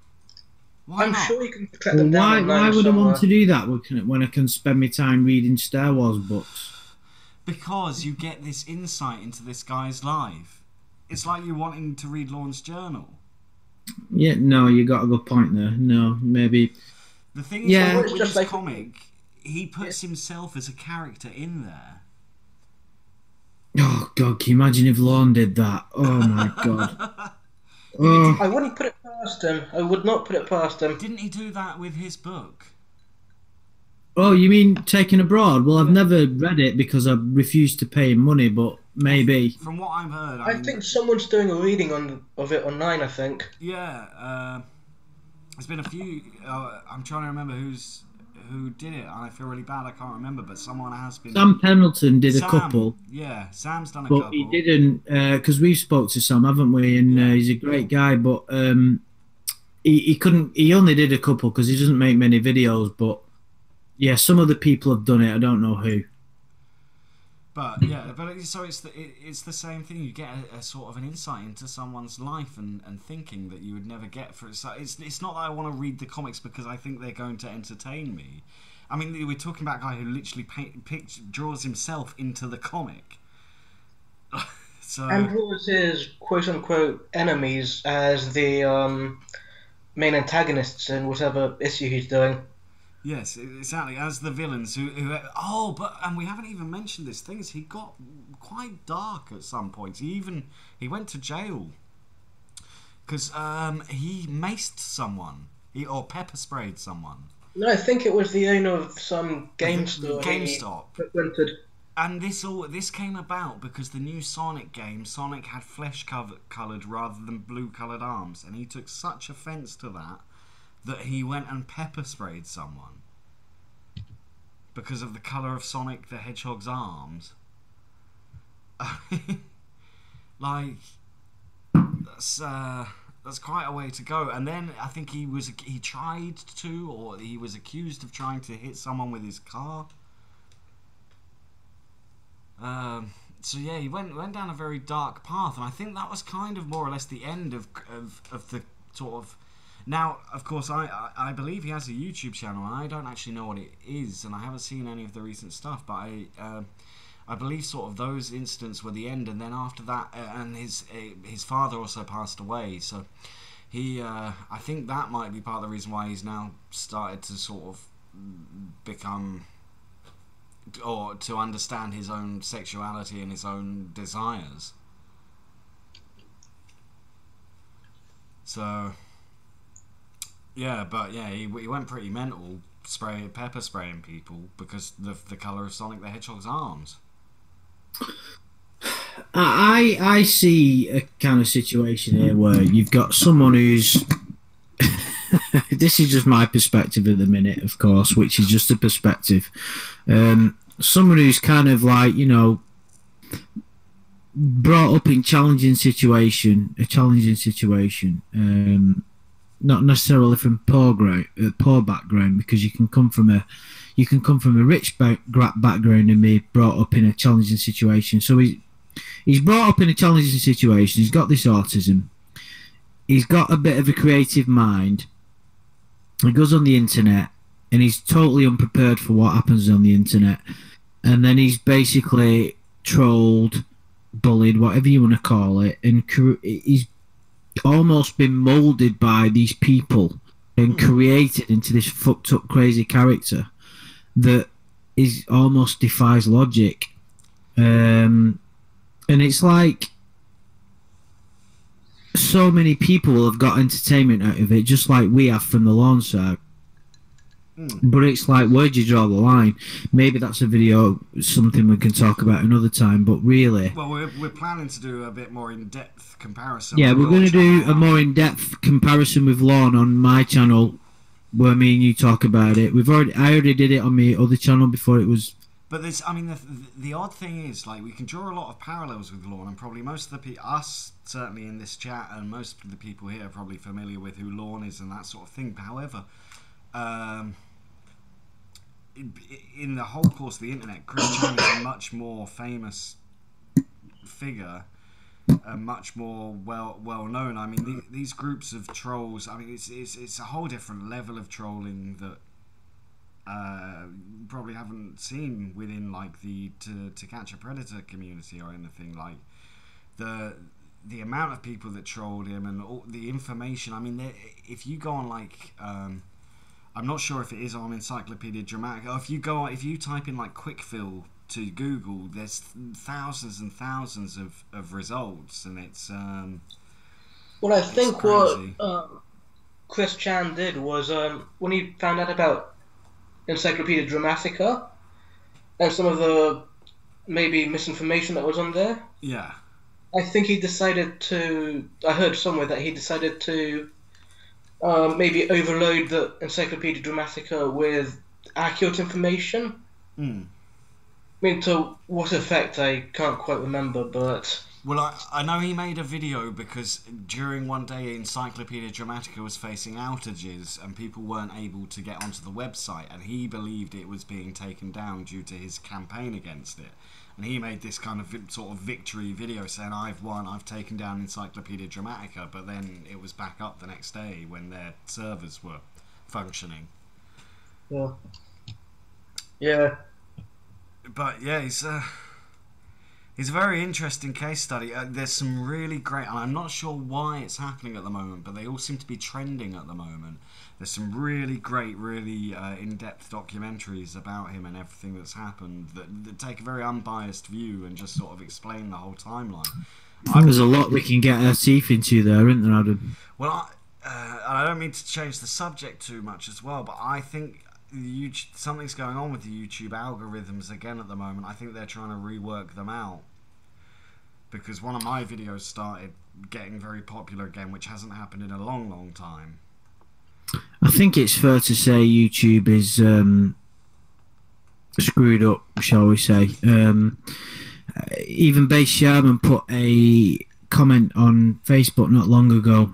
Why I'm not? sure you can track them down. Why would I want to do that when I can spend my time reading Star Wars books? Because you get this insight into this guy's life. It's like you wanting to read Lorne's journal. Yeah, no, you got a good point there. No, maybe. The thing is, Yeah. with his comic, he puts himself as a character in there. Oh God, can you imagine if Lorne did that? Oh my God. Oh. I wouldn't put it past him. I would not put it past him. Didn't he do that with his book? Oh, you mean Taken Abroad? Well, I've never read it because I refused to pay him money, but maybe. From what I've heard, I think someone's doing a reading of it online, I think. Yeah, there's been a few. I'm trying to remember who did it, and I feel really bad. I can't remember, but someone has been. Sam Pendleton did a Sam, couple. Yeah, Sam's done a but couple. He didn't, because we've spoke to Sam, haven't we? And he's a great guy, but he couldn't. He only did a couple because he doesn't make many videos. But yeah, some of the people have done it. I don't know who. But yeah, so it's the same thing. You get a sort of an insight into someone's life and thinking that you would never get for it. So it's not that I want to read the comics because I think they're going to entertain me. I mean, we're talking about a guy who literally draws himself into the comic. So and draws his quote-unquote enemies as the main antagonists in whatever issue he's doing. yes, exactly, as the villains and we haven't even mentioned this thing is he got quite dark at some points. He went to jail because he maced someone or pepper sprayed someone. No, I think it was the owner of some GameStop. GameStop. And this came about because the new Sonic game, Sonic had flesh-coloured rather than blue-coloured arms, and he took such offence to that he went and pepper sprayed someone because of the colour of Sonic the Hedgehog's arms. Like, that's quite a way to go. And then I think he was accused of trying to hit someone with his car. So yeah, he went down a very dark path, and I think that was kind of more or less the end of the sort of. Now, of course, I believe he has a YouTube channel, and I don't actually know what it is, and I haven't seen any of the recent stuff, but I believe sort of those incidents were the end, and then after that, and his father also passed away, so he, I think that might be part of the reason why he's now started to sort of become or to understand his own sexuality and his own desires. So yeah, but yeah, he went pretty mental, pepper spraying people because the colour of Sonic the Hedgehog's arms. I see a kind of situation here where you've got someone who's this is just my perspective at the minute, of course, which is just a perspective. Someone who's kind of like, you know, brought up in a challenging situation, not necessarily from poor background, because you can come from a rich background and be brought up in a challenging situation. So he's brought up in a challenging situation. He's got this autism. He's got a bit of a creative mind. He goes on the internet and he's totally unprepared for what happens on the internet. And then he's basically trolled, bullied, whatever you want to call it, and he's almost been molded by these people and created into this fucked up crazy character that is almost defies logic. And it's like so many people will have got entertainment out of it, just like we have from the lawn side. But it's like, where'd you draw the line? Maybe that's a video, something we can talk about another time, but really... Well, we're planning to do a bit more in-depth comparison. Yeah, we're going to do a more in-depth comparison with Lorne on my channel, where me and you talk about it. I already did it on my other channel before it was... But there's, I mean, the odd thing is, like, we can draw a lot of parallels with Lorne, and probably most of the us, certainly in this chat, and most of the people here are probably familiar with who Lorne is and that sort of thing. However, in the whole course of the internet, Chris Chan is a much more famous figure, much more well known. I mean, these groups of trolls. I mean, it's a whole different level of trolling that probably haven't seen within like the to catch a predator community or anything. Like the amount of people that trolled him and all the information. I mean, if you go on like I'm not sure if it is on Encyclopedia Dramatica. If you type in like quickfill to Google, there's thousands and thousands of results, and it's well, I think what Chris Chan did was when he found out about Encyclopedia Dramatica and some of the maybe misinformation that was on there. Yeah. I think he decided to. I heard somewhere that he decided to maybe overload the Encyclopedia Dramatica with accurate information. I mean, to what effect, I can't quite remember, but... Well, I know he made a video because during one day Encyclopedia Dramatica was facing outages and people weren't able to get onto the website, and he believed it was being taken down due to his campaign against it. And he made this kind of sort of victory video saying, I've won, I've taken down Encyclopedia Dramatica, but then it was back up the next day when their servers were functioning. Yeah. Yeah. But yeah, he's a very interesting case study. There's some really great, and I'm not sure why it's happening at the moment, but they all seem to be trending at the moment. There's some really great, really in-depth documentaries about him and everything that's happened that take a very unbiased view and just sort of explain the whole timeline. There's a lot we can get our teeth into there, isn't there, Adam? Well, I don't mean to change the subject too much as well, but I think something's going on with the YouTube algorithms again at the moment. I think they're trying to rework them out, because one of my videos started getting very popular again, which hasn't happened in a long, long time. I think it's fair to say YouTube is screwed up, shall we say. Even Base Sharman put a comment on Facebook not long ago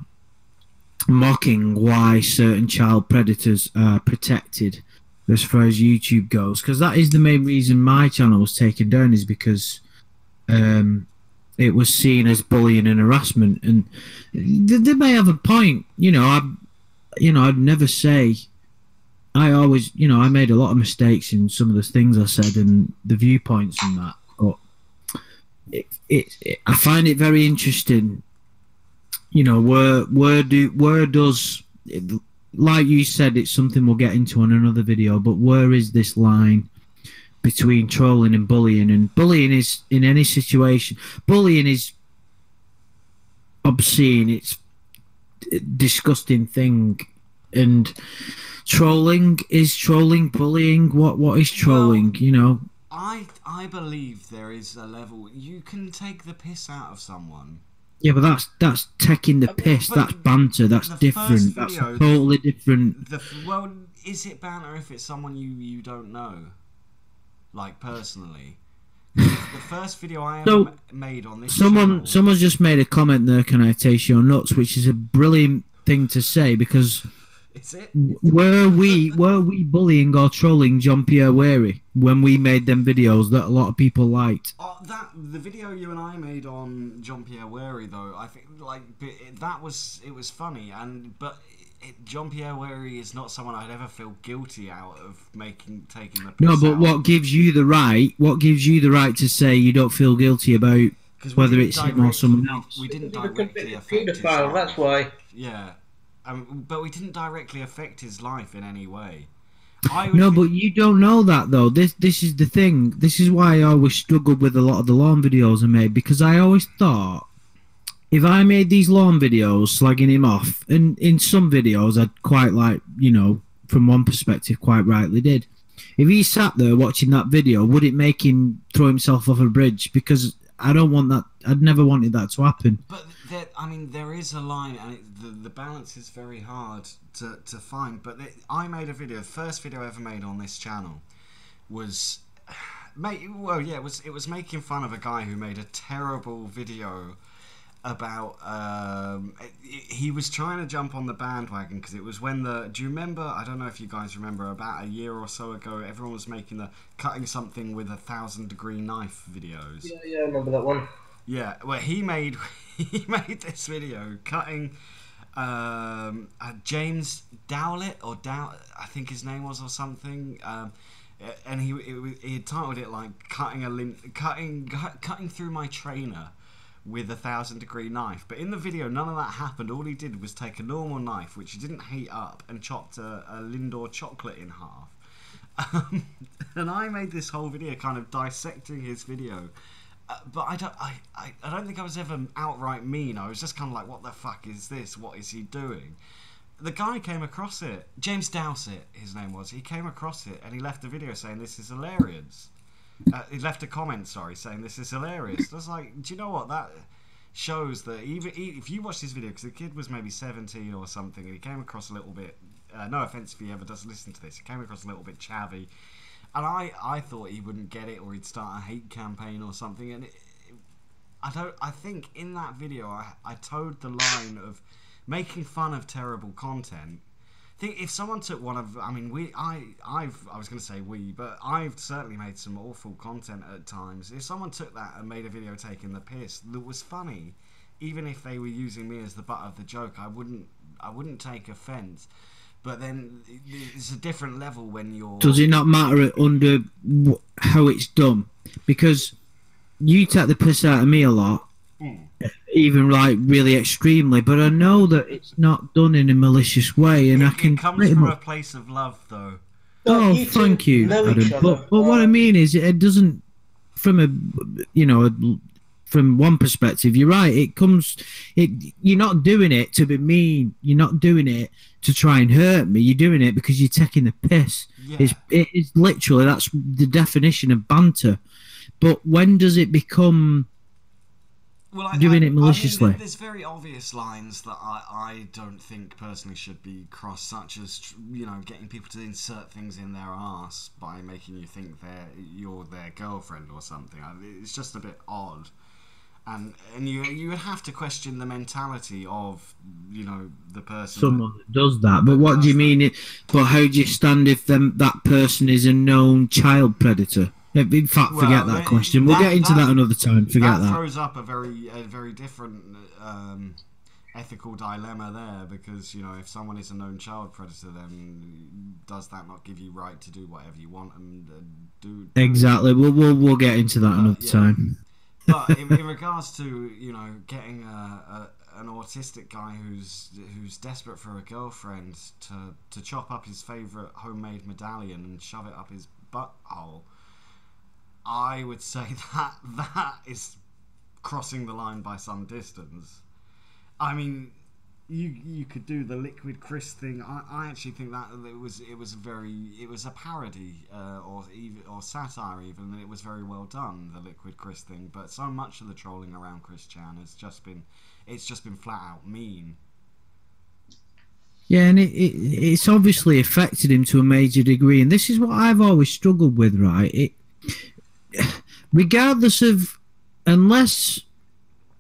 mocking why certain child predators are protected as far as YouTube goes, because that is the main reason my channel was taken down, is because it was seen as bullying and harassment, and they may have a point. I'd never say. I always, I made a lot of mistakes in some of the things I said and the viewpoints and that, but I find it very interesting. Where does, like you said, it's something we'll get into on another video, but where is this line between trolling and bullying. And bullying is, in any situation, bullying is obscene. It's a disgusting thing. And trolling is trolling. Bullying, what is trolling? Well, you know. I believe there is a level you can take the piss out of someone. Yeah, but that's taking the piss. but That's banter. That's the different. first That's video, totally different. Well, is it banter if it's someone you don't know, like personally? The first video I ever made on this channel. Someone's just made a comment there. Can I taste your nuts? Which is a brilliant thing to say, because Is it? were we bullying or trolling John Pierre Wary when we made them videos that a lot of people liked? The video you and I made on John Pierre Wary, though, I think it was funny, but John Pierre Wary is not someone I'd ever feel guilty out of taking the piss No, but out. what gives you the right? What gives you the right to say you don't feel guilty about whether it's him or someone else? We didn't He's a directly affect his paedophile, life. that's why. Yeah, but we didn't directly affect his life in any way. No, but you don't know that though. This is the thing. This is why I always struggled with a lot of the lawn videos I made, because I always thought if I made these lawn videos slagging him off, and in some videos I'd quite like, you know, from one perspective, quite rightly did. If he sat there watching that video, would it make him throw himself off a bridge? Because I don't want that. I'd never wanted that to happen. But there is a line, and the balance is very hard to find. But I made a video. The first video I ever made on this channel was, it was making fun of a guy who made a terrible video about he was trying to jump on the bandwagon because it was when do you remember, I don't know if you guys remember, about a year or so ago everyone was making the cutting something with 1,000-degree knife videos. Yeah, I remember that one. Yeah, well, he made this video cutting James Dowlett I think his name was, or something, and he titled it like cutting through my trainer with 1,000-degree knife. But in the video none of that happened. All he did was take a normal knife which he didn't heat up and chopped a Lindor chocolate in half. And I made this whole video kind of dissecting his video. But I don't think I was ever outright mean. I was just kind of like, what the fuck is this? What is he doing? The guy came across it. James Dowsett, his name was. He came across it and he left a video saying this is hilarious. He left a comment, saying this is hilarious. I was like, do you know what? That shows that even if you watch this video, because the kid was maybe 17 or something, and he came across a little bit, no offence if he ever does listen to this, he came across a little bit chavvy. And I thought he wouldn't get it, or he'd start a hate campaign or something. And I think in that video I towed the line of making fun of terrible content. I think if someone took one of, I mean, I was going to say but I've certainly made some awful content at times. If someone took that and made a video taking the piss that was funny, even if they were using me as the butt of the joke, I wouldn't take offence. But then it's a different level when you're... Does it not matter under how it's done? Because you take the piss out of me a lot, even like really extremely, but I know that it's not done in a malicious way, and it comes from a place of love, though. Oh, thank you, Adam. But what I mean is, it doesn't, from from one perspective, you're right. You're not doing it to be mean. You're not doing it to try and hurt me. You're doing it because you're taking the piss. Yeah. It's literally, that's the definition of banter. But when does it become doing it maliciously? I mean, there's very obvious lines that I don't think personally should be crossed, such as getting people to insert things in their arse by making you think you're their girlfriend or something. It's just a bit odd. And you would have to question the mentality of the person. Someone that does that, but what do you mean? But how do you stand if that person is a known child predator? In fact, forget that question. We'll get into that another time. Forget that. That throws up a very different ethical dilemma there, because if someone is a known child predator, then does that not give you right to do whatever you want and do? Exactly. We'll get into that another time. But in regards to getting an autistic guy who's desperate for a girlfriend to chop up his favourite homemade medallion and shove it up his butthole, I would say that is crossing the line by some distance. I mean, you could do the Liquid Chris thing. I actually think that it was a parody or satire even, and it was very well done, the Liquid Chris thing. But so much of the trolling around Chris Chan has just been flat out mean. Yeah, and it's obviously affected him to a major degree, and this is what I've always struggled with, right? Regardless of, unless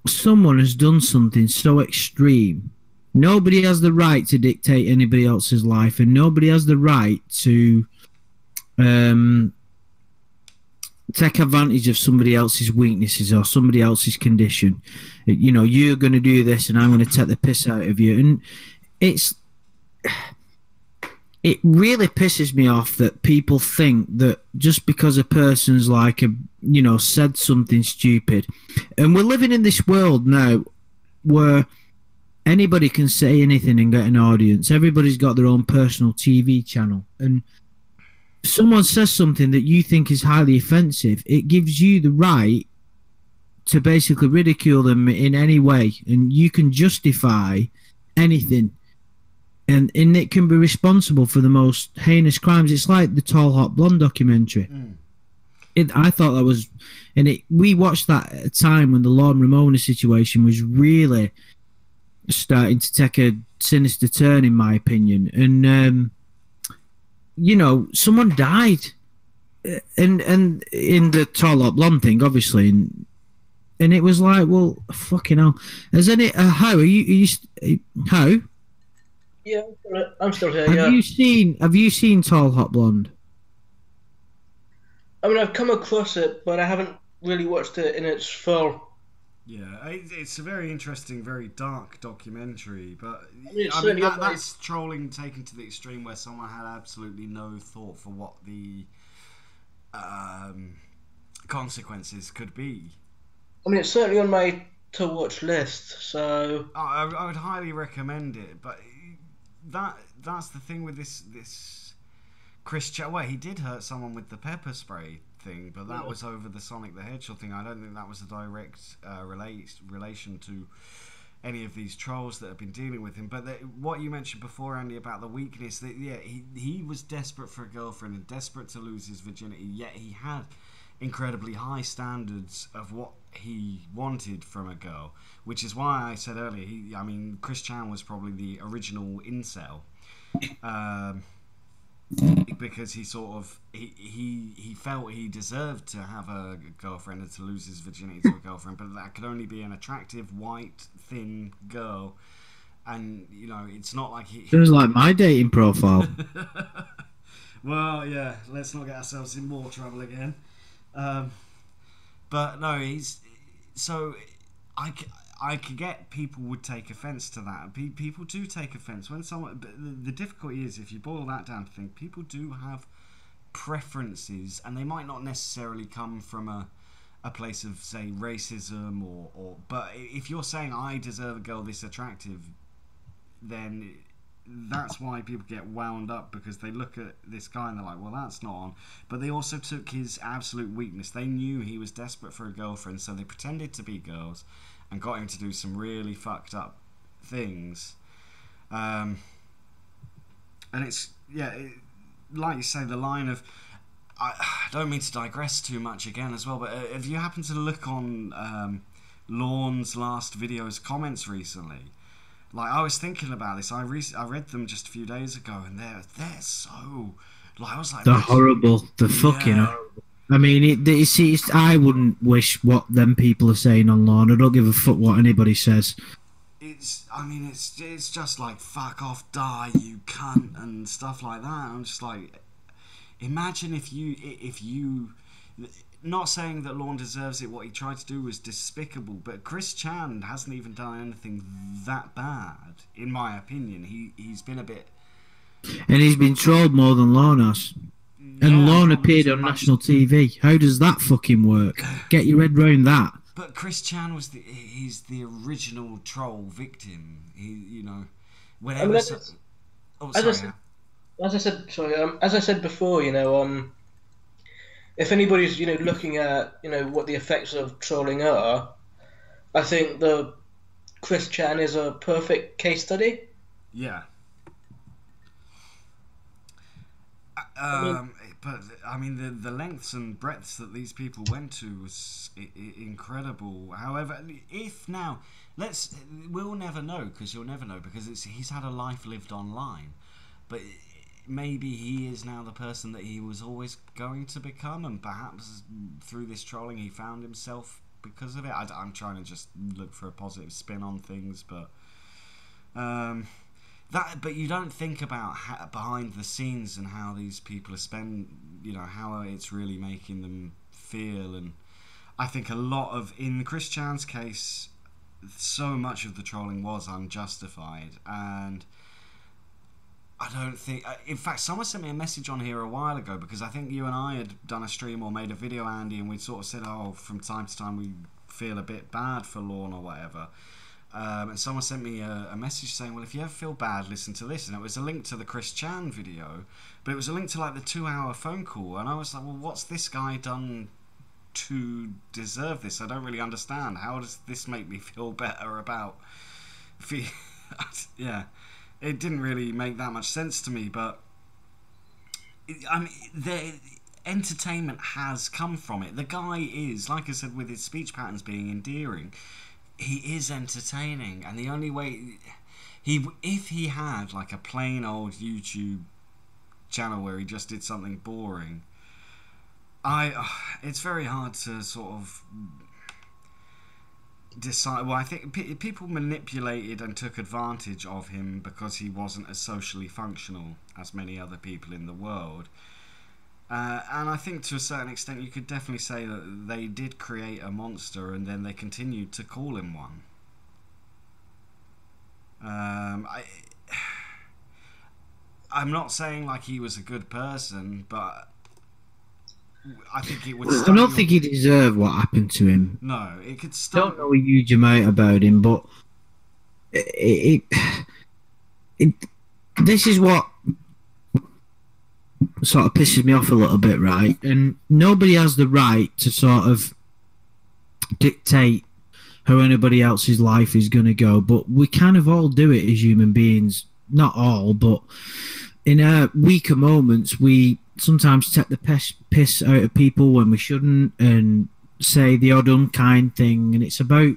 someone has done something so extreme, nobody has the right to dictate anybody else's life, and nobody has the right to take advantage of somebody else's weaknesses or somebody else's condition. You know, you're going to do this and I'm going to take the piss out of you. And it really pisses me off that people think that just because a person's like said something stupid, and we're living in this world now where anybody can say anything and get an audience. Everybody's got their own personal TV channel, and if someone says something that you think is highly offensive, it gives you the right to basically ridicule them in any way, and you can justify anything. And it can be responsible for the most heinous crimes. It's like the Tall Hot Blonde documentary. I thought that was... we watched that at a time when the Lorne Ramona situation was really starting to take a sinister turn, in my opinion. And, someone died. And in the Tall Hot Blonde thing, obviously. And it was like, well, fucking hell. Has any... how? Are you how? Yeah, I'm still here. Have you seen Tall Hot Blonde? I mean, I've come across it, but I haven't really watched it in its full. Yeah, it's a very interesting, very dark documentary, but I mean, that's trolling taken to the extreme where someone had absolutely no thought for what the consequences could be. I mean, it's certainly on my to-watch list, so... I would highly recommend it, but that's the thing with this Chris Chan. Well, he did hurt someone with the pepper spray thing, but that was over the Sonic the Hedgehog thing. I don't think that was a direct relation to any of these trolls that have been dealing with him. But what you mentioned before, Andy, about the weakness, that he was desperate for a girlfriend and desperate to lose his virginity, yet he had incredibly high standards of what he wanted from a girl, which is why I said earlier, Chris Chan was probably the original incel, because he sort of he felt he deserved to have a girlfriend and to lose his virginity to a girlfriend, but that could only be an attractive, white, thin girl. And it's not like he... It was like my dating profile. Well, yeah, let's not get ourselves in more trouble again. But no, I could get people would take offence to that. People do take offence when someone... But the difficulty is, if you boil that down to things, people do have preferences, and they might not necessarily come from a place of, say, racism or... But if you're saying, I deserve a girl this attractive, then that's why people get wound up, because they look at this guy and they're like, well, that's not on. But they also took his absolute weakness. They knew he was desperate for a girlfriend, so they pretended to be girls and got him to do some really fucked up things. And it's, like you say, the line of... I don't mean to digress too much again as well, but if you happen to look on Lorne's last video's comments recently, like, I was thinking about this. I read them just a few days ago, and they're so... Like, I was like... They're horrible. They're fucking horrible. I mean, I wouldn't wish what them people are saying on Lorne. I don't give a fuck what anybody says. It's just like, fuck off, die, you cunt, and stuff like that. I'm just like, imagine if you... Not saying that Lorne deserves it, what he tried to do was despicable, but Chris Chan hasn't even done anything that bad, in my opinion. He's been a bit... And he's been trolled more than Lorne has. And Lorne appeared on national TV. How does that fucking work? Get your head round that. But Chris Chan he's the original troll victim. Whenever... As I said before, if anybody's looking at what the effects of trolling are, I think the Chris Chan is a perfect case study. Yeah. But I mean, the lengths and breadths that these people went to was incredible. However, if now we'll never know, because you'll never know, because he's had a life lived online, but maybe he is now the person that he was always going to become, and perhaps through this trolling he found himself because of it. I'm trying to just look for a positive spin on things, but but you don't think about behind the scenes and how these people are how it's really making them feel. And I think a lot of, in Chris Chan's case, so much of the trolling was unjustified, and I don't think... In fact, someone sent me a message on here a while ago, because I think you and I had done a stream or made a video, Andy, and we'd sort of said, from time to time we feel a bit bad for Lorne or whatever. And someone sent me a message saying, well, if you ever feel bad, listen to this. And it was a link to the Chris Chan video, but it was a link to like the 2-hour phone call. And I was like, well, what's this guy done to deserve this? I don't really understand. How does this make me feel better about... Yeah. It didn't really make that much sense to me, but I mean, the entertainment has come from it. The guy is, like I said, with his speech patterns being endearing, he is entertaining, and the only way if he had like a plain old YouTube channel where he just did something boring, it's very hard to sort of decide. Well, I think people manipulated and took advantage of him because he wasn't as socially functional as many other people in the world. And I think to a certain extent you could definitely say that they did create a monster, and then they continued to call him one. I'm not saying like he was a good person, but I think it would... I don't think he deserved what happened to him. No, it could I start... don't know a huge amount about him, but this is what sort of pisses me off a little bit, right? And nobody has the right to sort of dictate how anybody else's life is going to go, but we kind of all do it as human beings. Not all, but in our weaker moments, we sometimes take the piss out of people when we shouldn't, and say the odd unkind thing, and it's about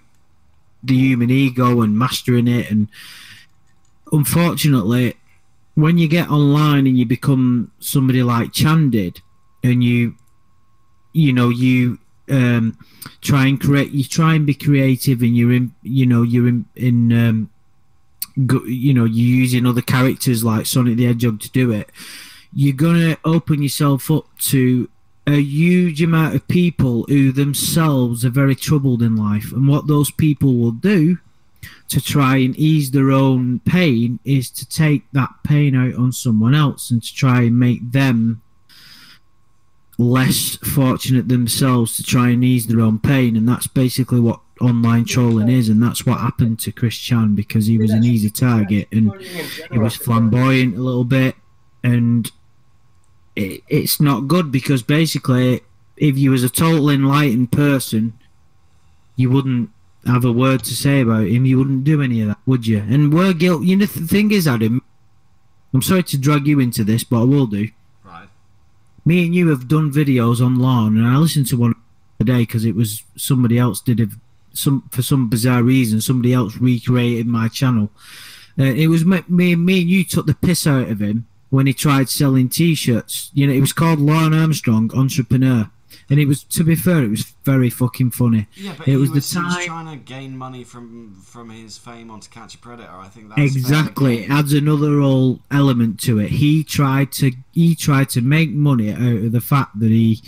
the human ego and mastering it. And unfortunately, when you get online and you become somebody like Chan did, and you try and be creative, and you're using other characters like Sonic the Hedgehog to do it, you're gonna open yourself up to a huge amount of people who themselves are very troubled in life. And what those people will do to try and ease their own pain is to take that pain out on someone else, and to try and make them less fortunate themselves, to try and ease their own pain. And that's basically what online trolling is, and that's what happened to Chris Chan, because he was an easy target, and he was flamboyant a little bit, and it's not good, because basically if you was a total enlightened person, you wouldn't have a word to say about him. You wouldn't do any of that, would you? And we're guilty. You know, the thing is, Adam, I'm sorry to drag you into this, but I will do. Right. Me and you have done videos on Lorne, and I listened to one today because it was somebody else did it, for some bizarre reason. Somebody else recreated my channel. It was me and you took the piss out of him when he tried selling T-shirts. You know, it was called Lorne Armstrong Entrepreneur, and it was, to be fair, it was very fucking funny. Yeah, but it he was was the time trying to gain money from his fame on To Catch a Predator. I think that's exactly. It adds another whole element to it. He tried to make money out of the fact that he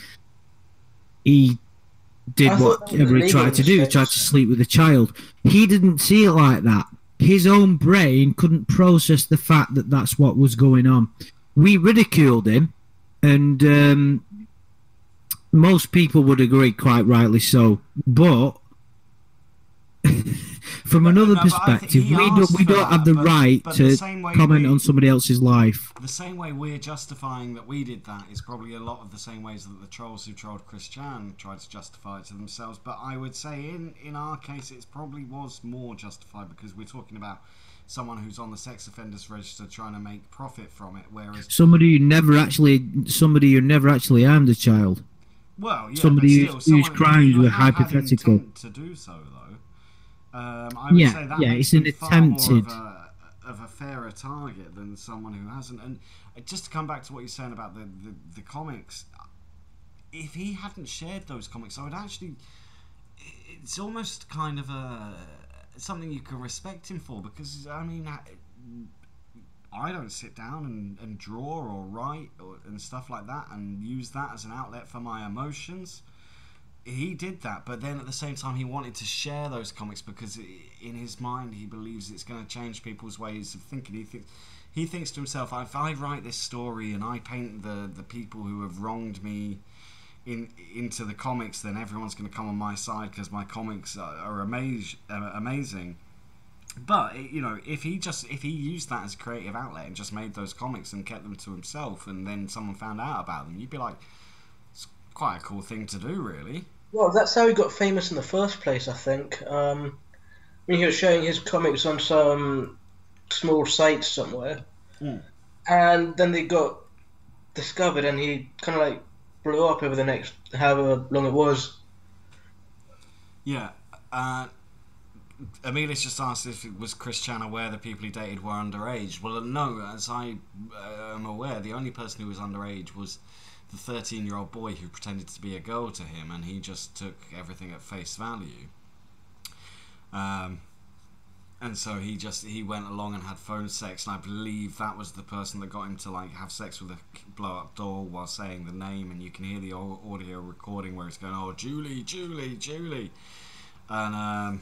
did whatever he tried to do. He tried to sleep with a child. He didn't see it like that. His own brain couldn't process the fact that that's what was going on. We ridiculed him, and most people would agree, quite rightly so. But from another no, but I think perspective, he we asked for don't have that, the right but to the same way comment on somebody else's life. The same way we're justifying that we did that is probably a lot of the same ways that the trolls who trolled Chris Chan tried to justify it to themselves. But I would say in our case, it probably was more justified because we're talking about someone who's on the sex offenders register trying to make profit from it, whereas Somebody who never actually harmed a child. well, yeah, Somebody but still, whose crimes who were have had hypothetical. intent to do so, though. I would say that makes it's an them far more attempted. of a fairer target than someone who hasn't. And just to come back to what you're saying about the comics, if he hadn't shared those comics, I would actually. It's almost kind of something you can respect him for, because I mean, I don't sit down and draw or write and stuff like that and use that as an outlet for my emotions. He did that, but then at the same time he wanted to share those comics because in his mind he believes it's going to change people's ways of thinking. He thinks to himself, if I write this story and I paint the people who have wronged me into the comics, then everyone's going to come on my side because my comics are amazing. But if he used that as a creative outlet and just made those comics and kept them to himself, and then someone found out about them, you'd be like, it's quite a cool thing to do, really. Well, that's how he got famous in the first place, I think. When he was showing his comics on some small site somewhere, and then they got discovered, and he kind of like blew up over the next however long it was. Yeah. Emilius just asked if it was Chris Chan aware the people he dated were underage. Well, no, as I am aware, the only person who was underage was the 13-year-old boy who pretended to be a girl to him, and he just took everything at face value. And so he went along and had phone sex, and I believe that was the person that got him to like have sex with a blow-up doll while saying the name, and you can hear the audio recording where it's going, "Oh, Julie, Julie, Julie," and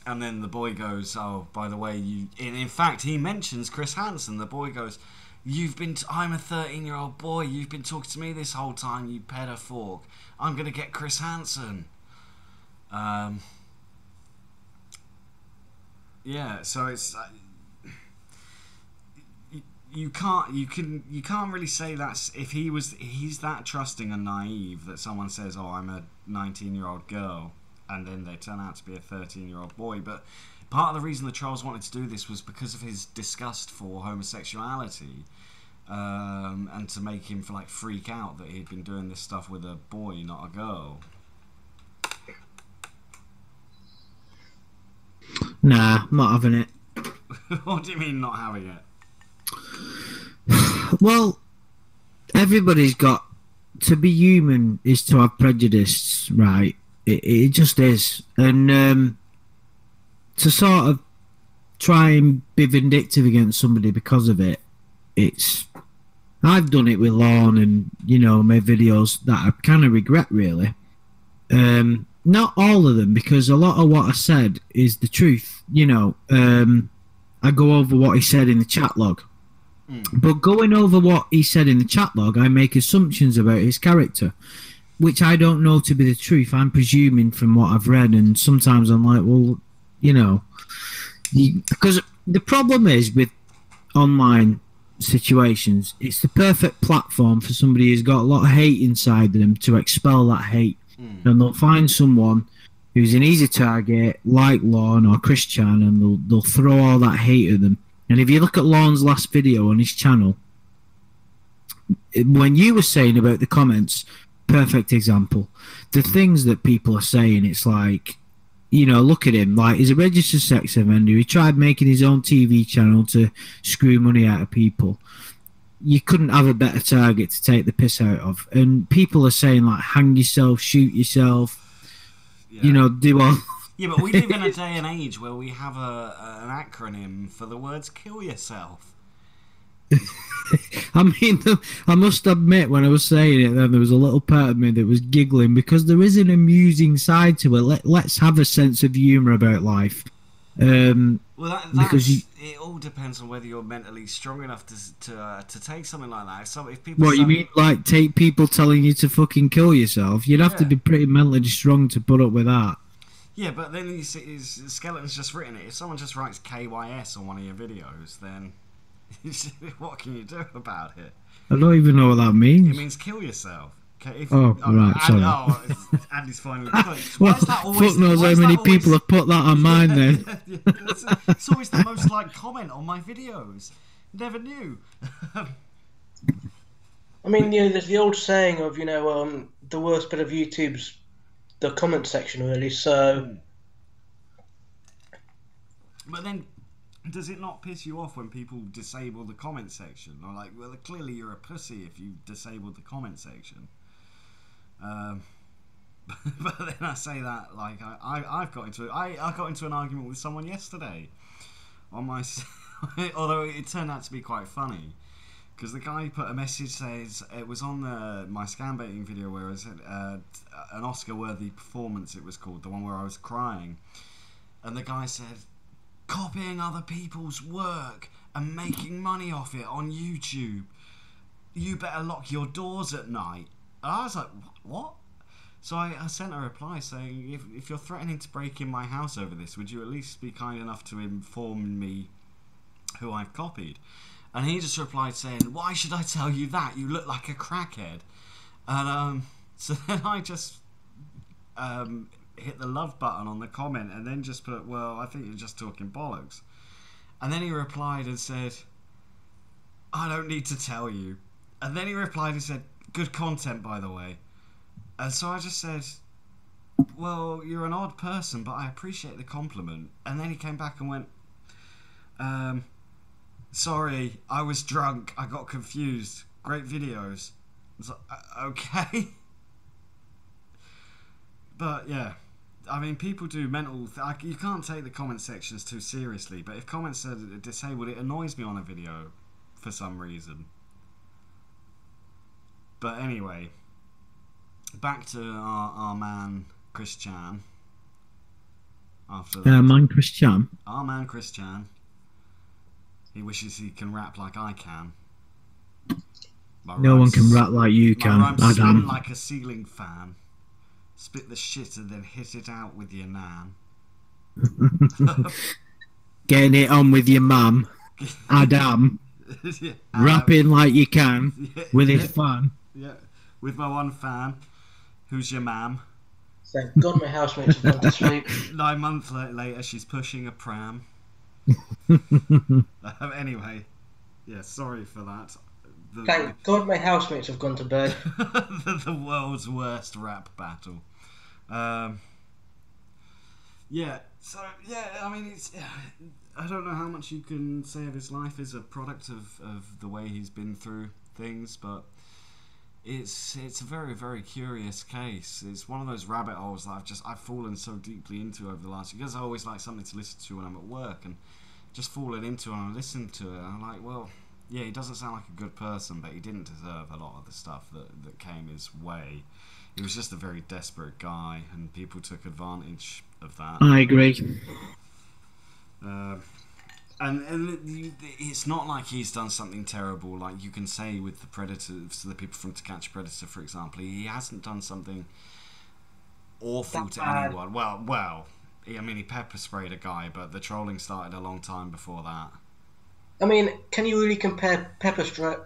then the boy goes, "Oh, by the way, you." In fact, he mentions Chris Hansen. The boy goes, I'm a 13-year-old boy. You've been talking to me this whole time, you pedophile. I'm gonna get Chris Hansen. Yeah. So it's you can't really say that's if he's that trusting and naive that someone says, "Oh, I'm a 19-year-old girl," and then they turn out to be a 13-year-old boy. But part of the reason the trolls wanted to do this was because of his disgust for homosexuality, and to make him freak out that he'd been doing this stuff with a boy, not a girl. Nah, not having it. What do you mean not having it? Well, everybody's got to be human is to have prejudice, right? It just is, and to sort of try and be vindictive against somebody because of it, I've done it with Lorne and made videos that I kind of regret, really. Not all of them, because a lot of what I said is the truth. I go over what he said in the chat log. But going over what he said in the chat log, I make assumptions about his character, which I don't know to be the truth. I'm presuming from what I've read, and sometimes I'm like, well, because the problem is with online situations, it's the perfect platform for somebody who's got a lot of hate inside them to expel that hate. And they'll find someone who's an easy target, like Lorne or Chris Chan, and they'll throw all that hate at them. And if you look at Lorne's last video on his channel, when you were saying about the comments, perfect example. The things that people are saying, it's like, look at him. Like, he's a registered sex offender. He tried making his own TV channel to screw money out of people. You couldn't have a better target to take the piss out of. And people are saying, like, hang yourself, shoot yourself, do all... Yeah, but we live in a day and age where we have an acronym for the words "kill yourself." I mean, I must admit, when I was saying it, then there was a little part of me that was giggling, because there is an amusing side to it. Let's have a sense of humour about life. Well, because it all depends on whether you're mentally strong enough to take something like that. So if people you mean, like, take people telling you to fucking kill yourself? You'd have to be pretty mentally strong to put up with that. Yeah, but then you see his skeleton's just written it. If someone just writes KYS on one of your videos, then what can you do about it? I don't even know what that means. It means kill yourself. Okay, Right, sorry. Andy's finally close. Well, Why is that always, fuck knows why how is many that always- people have put that on mine then. It's always the most liked comment on my videos. Never knew. I mean, there's the old saying of, the worst bit of YouTube's the comment section, really. So, But then, does it not piss you off when people disable the comment section? Or like, well, clearly you're a pussy if you disabled the comment section. But then I say that like I got into an argument with someone yesterday on my although it turned out to be quite funny because the guy put a message says it was on my scam baiting video where it said an Oscar worthy performance, it was called, the one where I was crying, and the guy said copying other people's work and making money off it on YouTube, you better lock your doors at night. And I was like, what? So I sent a reply saying, if you're threatening to break in my house over this, would you at least be kind enough to inform me who I've copied? And he just replied saying, why should I tell you that? You look like a crackhead. And so then I just hit the love button on the comment and then just put, well, I think you're just talking bollocks. And then he replied and said, I don't need to tell you. And then he replied and said, good content, by the way. And so I just said, well, you're an odd person, but I appreciate the compliment. And then he came back and went, sorry, I was drunk, I got confused. Great videos. I was like, okay. But yeah, I mean, people do mental... you can't take the comment sections too seriously, but if comments are disabled, it annoys me on a video for some reason. But anyway... back to our man Chris Chan. After that, Man Chris Chan. our man Chris Chan. He wishes he can rap like I can. No one can rap like you can, My rhymes spin Adam. like a ceiling fan. Spit the shit and then hit it out with your nan. Getting it on with your mum, Adam. Yeah, Rapping like you can with his fan. Yeah, with my one fan, who's your mam. thank God my housemates have gone to sleep. 9 months later, she's pushing a pram. Anyway, yeah, sorry for that. Thank God my housemates have gone to bed. The world's worst rap battle. Yeah, so, yeah, I mean, it's... I don't know how much you can say of his life as a product of the way he's been through things, but it's a very, very curious case. It's one of those rabbit holes that I've fallen so deeply into over the last year, because I always like something to listen to when I'm at work, and just fallen into it and I listened to it, and I'm like, well, yeah, he doesn't sound like a good person, but he didn't deserve a lot of the stuff that came his way. He was just a very desperate guy, and people took advantage of that. I agree. And it's not like he's done something terrible, like you can say with the Predators, the people from To Catch a Predator, for example. He hasn't done something awful to anyone. Well, I mean, he pepper sprayed a guy, but the trolling started a long time before that. I mean, can you really compare pepper spraying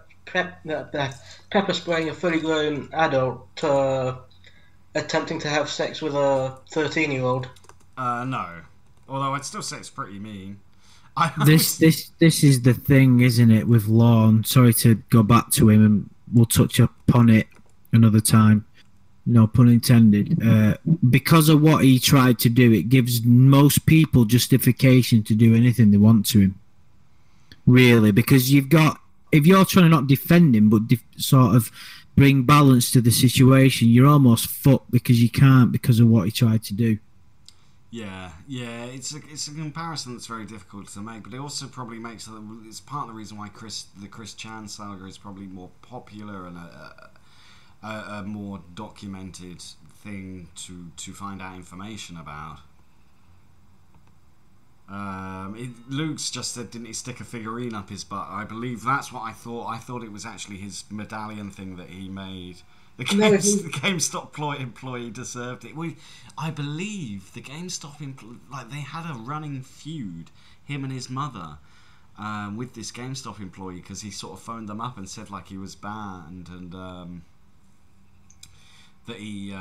a fully grown adult to attempting to have sex with a 13-year-old? No. Although I'd still say it's pretty mean. This is the thing, isn't it, with Lorne? Sorry to go back to him, and we'll touch upon it another time. No pun intended. Because of what he tried to do, it gives most people justification to do anything they want to him. Really, because if you're trying to not defend him, but sort of bring balance to the situation, you're almost fucked because you can't because of what he tried to do. Yeah, it's a comparison that's very difficult to make, but it also probably makes it's part of the reason why the Chris Chan saga is probably more popular and a more documented thing to find out information about. Luke's just said, didn't he stick a figurine up his butt? I believe that's what I thought. I thought it was actually his medallion thing that he made. The No, GameStop employee deserved it. I believe the GameStop they had a running feud, him and his mother, with this GameStop employee, because he sort of phoned them up and said like he was banned and that he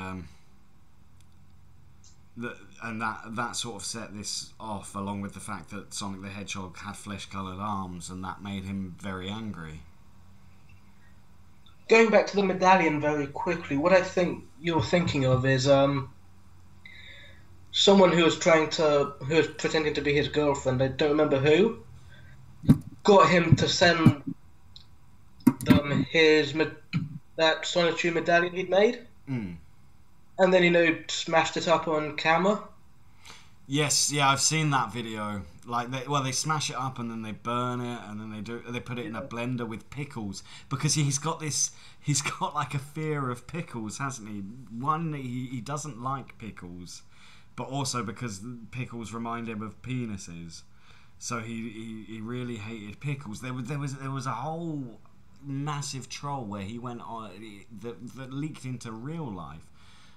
that sort of set this off, along with the fact that Sonic the Hedgehog had flesh-coloured arms, and that made him very angry. Going back to the medallion very quickly, what I think you're thinking of is someone who was pretending to be his girlfriend. I don't remember who. Got him to send them that Sonichu medallion he'd made. Mm. And then, smashed it up on camera. Yes, yeah, I've seen that video. Like, they smash it up and then they burn it, and then they put it in a blender with pickles, because he's got like a fear of pickles, hasn't he? One, he doesn't like pickles, but also because pickles remind him of penises, so he really hated pickles. There was a whole massive troll where he went on that leaked into real life,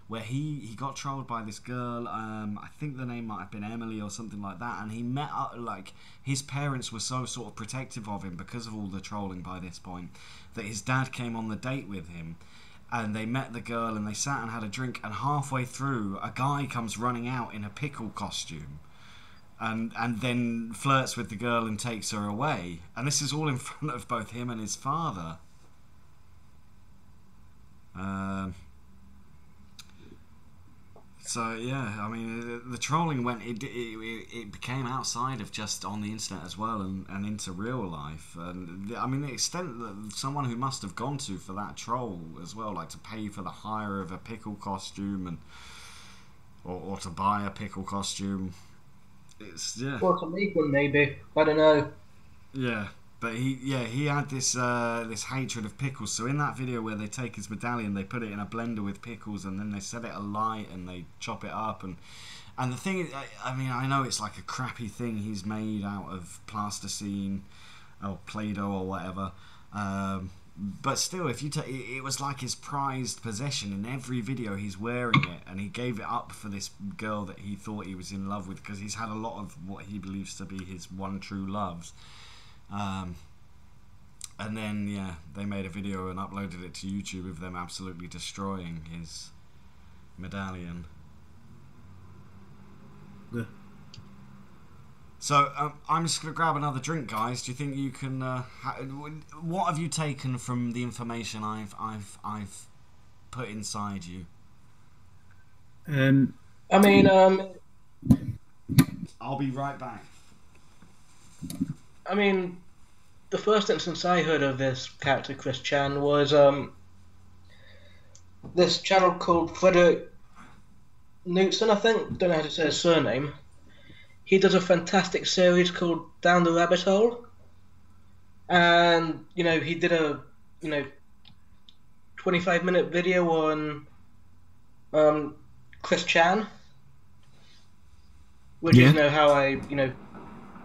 where he got trolled by this girl, I think the name might have been Emily or something like that, and he met up, like, his parents were so sort of protective of him because of all the trolling by this point, that his dad came on the date with him, and they met the girl and they sat and had a drink, and halfway through a guy comes running out in a pickle costume and then flirts with the girl and takes her away, and this is all in front of both him and his father. So yeah, I mean, the trolling it became outside of just on the internet as well, and into real life. And I mean, the extent that someone who must have gone to for that troll as well, like to pay for the hire of a pickle costume and or to buy a pickle costume, it's Or to make one, maybe. I don't know. Yeah. But he had this hatred of pickles. So in that video where they take his medallion, they put it in a blender with pickles, and then they set it alight and they chop it up. And the thing is, I mean, I know it's like a crappy thing he's made out of plasticine or Play-Doh or whatever. But still, if you it was like his prized possession. In every video he's wearing it, and he gave it up for this girl that he thought he was in love with, because he's had a lot of what he believes to be his one true loves. And then they made a video and uploaded it to YouTube of them absolutely destroying his medallion. Good. So I'm just gonna grab another drink, guys. Do you think you can? What have you taken from the information I've put inside you? I mean, I'll be right back. I mean, the first instance I heard of this character, Chris Chan, was this channel called Frederick Knutson, I think. Don't know how to say his surname. He does a fantastic series called Down the Rabbit Hole. And, he did a, 25-minute video on Chris Chan. Which is, how I,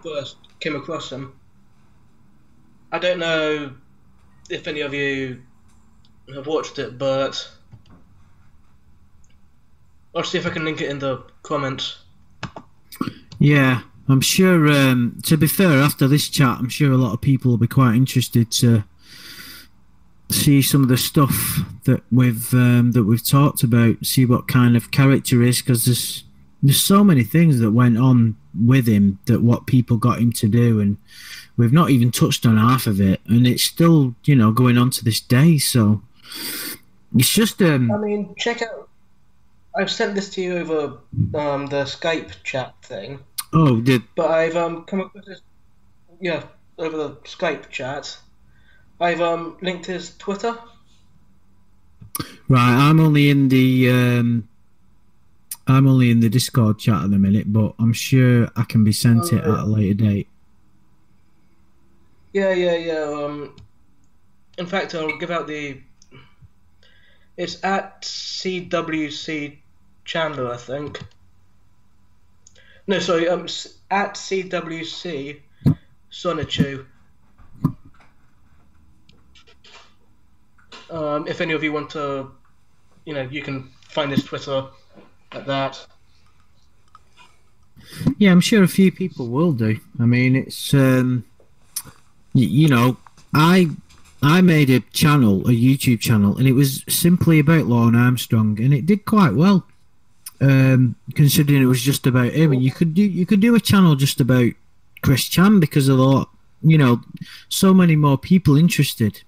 first came across him. I don't know if any of you have watched it, but I'll see if I can link it in the comments. Yeah, I'm sure, to be fair, after this chat, I'm sure a lot of people will be quite interested to see some of the stuff that we've talked about, see what kind of character is, because there's so many things that went on with him, that what people got him to do, and we've not even touched on half of it, and it's still, going on to this day. So it's just I mean, check out, I've sent this to you over the Skype chat thing. Oh, did But I've come across this, over the Skype chat. I've linked his Twitter. Right, I'm only in the Discord chat at the minute, but I'm sure I can be sent it at a later date. Yeah. In fact, I'll give out it's at CWC Chandler, I think. No, sorry, at CWC Sonichu. If any of you want to you can find his Twitter at that. Yeah, I'm sure a few people will do. I mean, it's you know, I made a YouTube channel, and it was simply about Lorne Armstrong, and it did quite well, considering it was just about him. And you could do a channel just about Chris Chan because of so many more people interested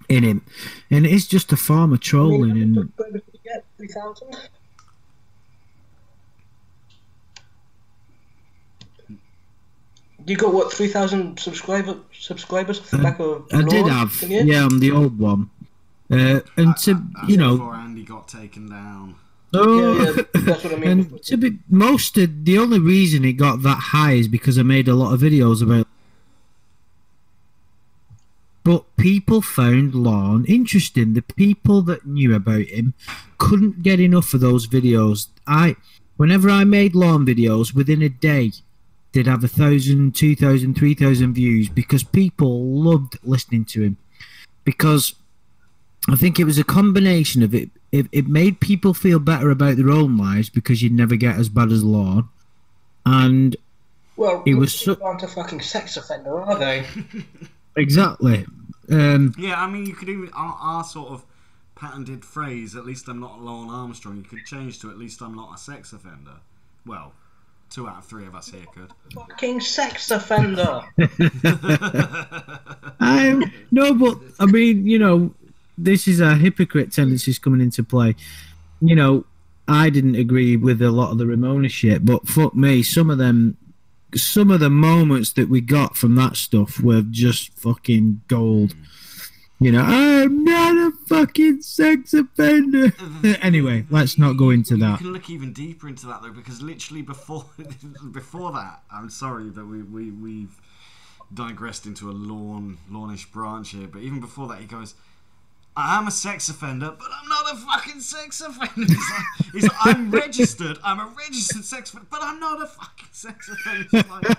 in him, and it's just a form of trolling. And Where did you get 3,000? You got what, 3,000 subscribers off the back of I did Lorne, have, didn't you? yeah, on the old one, and before Andy got taken down. Yeah, that's what I mean. And the only reason it got that high is because I made a lot of videos about. But people found Lorne interesting. The people that knew about him couldn't get enough of those videos. Whenever I made Lorne videos, within a day, they'd have 1,000, 2,000, 3,000 views because people loved listening to him. Because I think it was a combination of it. It made people feel better about their own lives because you'd never get as bad as Lorne. And Well, it was aren't a fucking sex offender, are they? Exactly. Yeah, I mean, you could even our sort of patented phrase, "At least I'm not Lorne Armstrong," you could change to "At least I'm not a sex offender." Well, 2 out of 3 of us here could. Fucking sex offender. No, but I mean, this is a hypocrite tendencies coming into play. I didn't agree with a lot of the Ramona shit, but fuck me, some of the moments that we got from that stuff were just fucking gold. I'm not a fucking sex offender. Anyway, let's not go into that. You can look even deeper into that though, because literally before that, I'm sorry that we've digressed into a Lornish branch here, but even before that, he goes, "I am a sex offender, but I'm not a fucking sex offender." He's like, I'm a registered sex offender, but I'm not a fucking sex offender.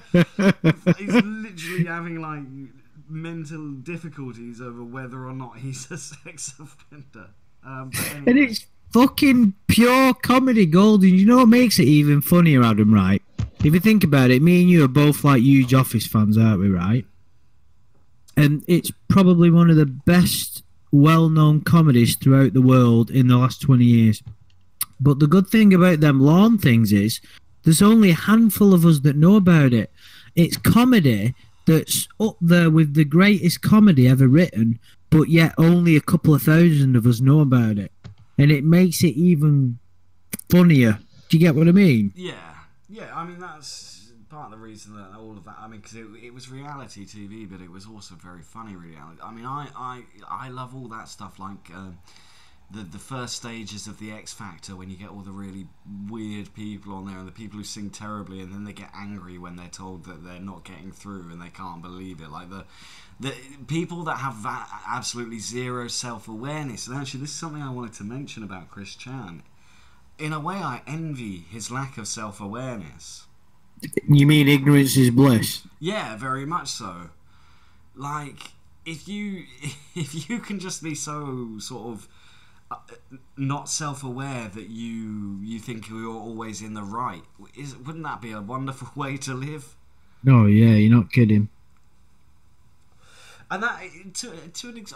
He's literally having mental difficulties over whether or not he's a sex offender. Anyway. And it's fucking pure comedy gold. And you know what makes it even funnier, Adam, right? If you think about it, me and you are both huge Office fans, aren't we, right? And it's probably one of the best well-known comedies throughout the world in the last 20 years. But the good thing about them Lorne things is there's only a handful of us that know about it. It's comedy that's up there with the greatest comedy ever written, but yet only a couple of thousand of us know about it. And it makes it even funnier. Do you get what I mean? Yeah, I mean, that's part of the reason that all of that, I mean, because it was reality TV, but it was also very funny reality. I mean, I love all that stuff, like the first stages of the X Factor, when you get all the really weird people on there, and the people who sing terribly, and then they get angry when they're told that they're not getting through, and they can't believe it. Like the people that have that absolutely zero self-awareness. And actually, this is something I wanted to mention about Chris Chan. In a way, I envy his lack of self-awareness. You mean ignorance is bliss? Yeah, very much so. Like, if you can just be so sort of not self-aware that you think you're always in the right, wouldn't that be a wonderful way to live? Oh yeah, you're not kidding. And that,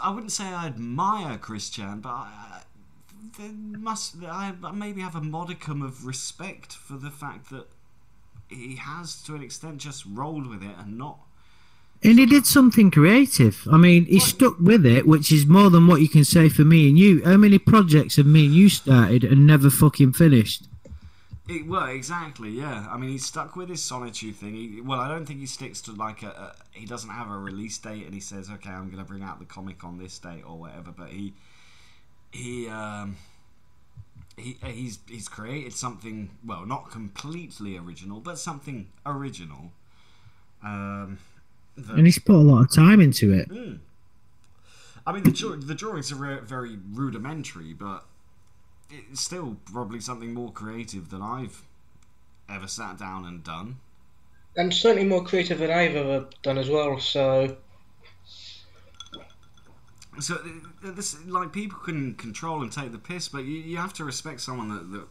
I wouldn't say I admire Chris Chan, but I maybe have a modicum of respect for the fact that he has, to an extent, just rolled with it and not. And he did something creative. I mean, he stuck with it, which is more than what you can say for me and you. How many projects have me and you started and never fucking finished? Well, exactly, yeah. I mean, he's stuck with his Solitude thing. I don't think he sticks to he doesn't have a release date and he says, okay, I'm going to bring out the comic on this date or whatever. But he's created something, well, not completely original, but something original. And he's put a lot of time into it. I mean, the drawings are very rudimentary, but it's still probably something more creative than I've ever sat down and done. And certainly more creative than I've ever done as well, so So this, like, people can control and take the piss, but you have to respect someone that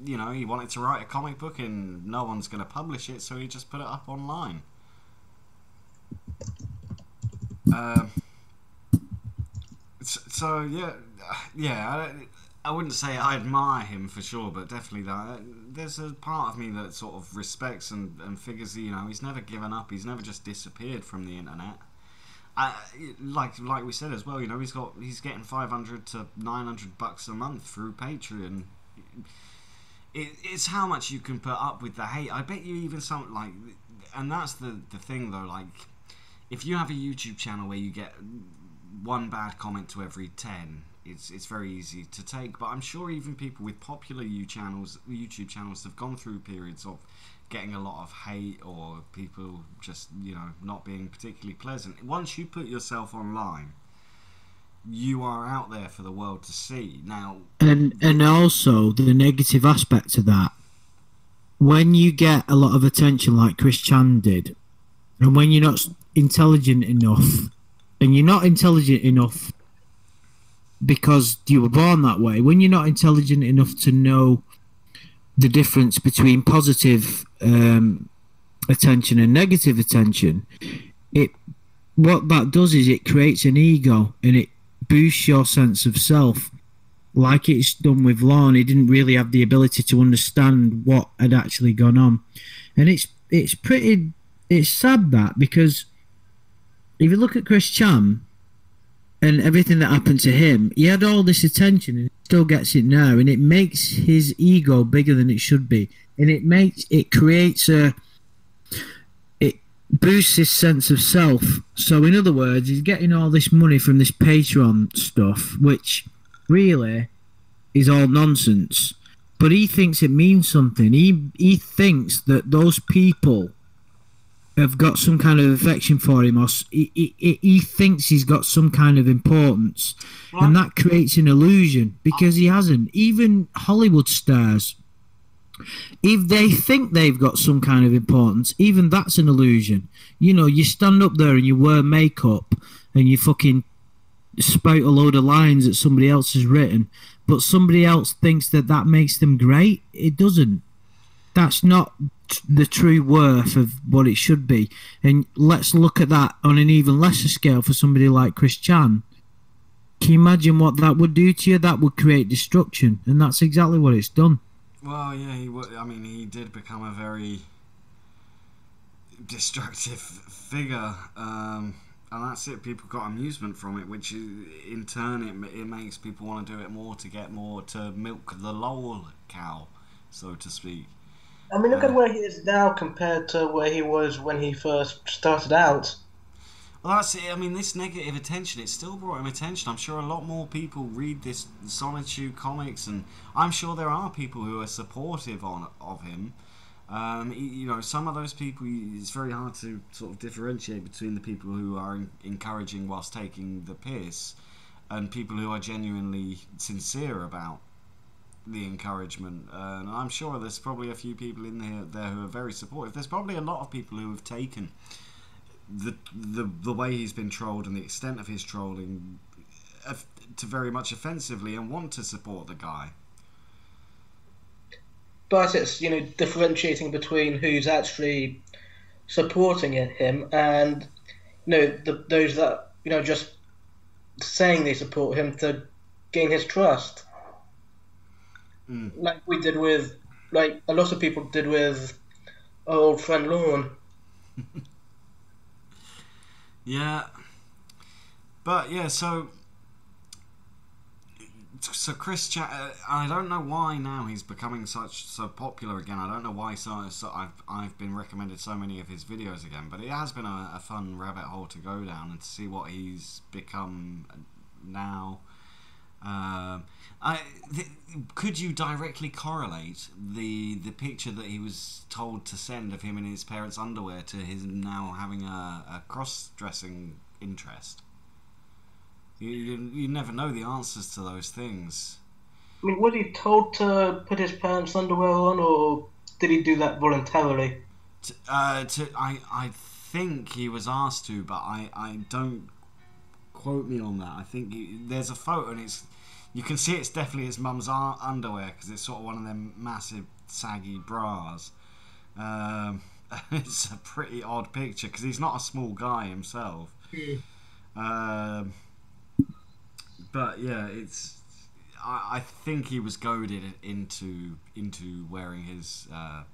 you know, he wanted to write a comic book and no one's going to publish it, so he just put it up online. So yeah, I wouldn't say I admire him for sure, but definitely there's a part of me that sort of respects and figures, you know, he's never given up, he's never just disappeared from the internet. Like we said as well, you know, he's getting $500 to $900 a month through Patreon. It's how much you can put up with the hate. I bet you even some, like, and that's the thing though, like, if you have a YouTube channel where you get one bad comment to every 10, it's very easy to take. But I'm sure even people with popular YouTube channels have gone through periods of getting a lot of hate, or people just, you know, not being particularly pleasant. Once you put yourself online, you are out there for the world to see. Now, and also the negative aspect of that, when you get a lot of attention like Chris Chan did, and when you're not intelligent enough, and you're not intelligent enough because you were born that way, when you're not intelligent enough to know the difference between positive attention and negative attention, what that does is it creates an ego, and it boosts your sense of self, like it's done with Lorne. He didn't really have the ability to understand what had actually gone on, and it's sad that, because if you look at Chris Chan and everything that happened to him, he had all this attention and he still gets it now, and it makes his ego bigger than it should be, and it boosts his sense of self. So in other words, he's getting all this money from this Patreon stuff, which really is all nonsense, but he thinks it means something. He thinks that those people have got some kind of affection for him, or he thinks he's got some kind of importance, and that creates an illusion, because he hasn't. Even Hollywood stars, if they think they've got some kind of importance, even that's an illusion. You know, you stand up there and you wear makeup and you fucking spout a load of lines that somebody else has written, but somebody else thinks that makes them great. It doesn't. That's not the true worth of what it should be. And let's look at that on an even lesser scale for somebody like Chris Chan. Can you imagine what that would do to you? That would create destruction, and that's exactly what it's done. Well, yeah, he did become a very destructive figure, and that's it. People got amusement from it, which in turn it makes people want to do it more, to milk the lol cow, so to speak. I mean, look at where he is now compared to where he was when he first started out. Well, that's it. I mean, this negative attention, it still brought him attention. I'm sure a lot more people read this Solitude comics, and I'm sure there are people who are supportive of him. You know, some of those people, it's very hard to sort of differentiate between the people who are encouraging whilst taking the piss, and people who are genuinely sincere about the encouragement. And I'm sure there's probably a few people in there who are very supportive. There's probably a lot of people who have taken the way he's been trolled and the extent of his trolling to very much offensively, and want to support the guy. But it's, you know, differentiating between who's actually supporting him and, you know, those that, you know, just saying they support him to gain his trust. Like we did with, like a lot of people did with our old friend Lorne. Yeah, but yeah, so Chris Chan, I don't know why now he's becoming so popular again. I don't know why I've been recommended so many of his videos again, but it has been a fun rabbit hole to go down and to see what he's become now. Could you directly correlate the picture that he was told to send of him in his parents' underwear to his now having a cross-dressing interest? You never know the answers to those things. I mean, was he told to put his parents' underwear on, or did he do that voluntarily? I think he was asked to, but I don't quote me on that. I think there's a photo and you can see it's definitely his mum's underwear because it's sort of one of them massive saggy bras. It's a pretty odd picture because he's not a small guy himself. But yeah, it's. I think he was goaded into wearing his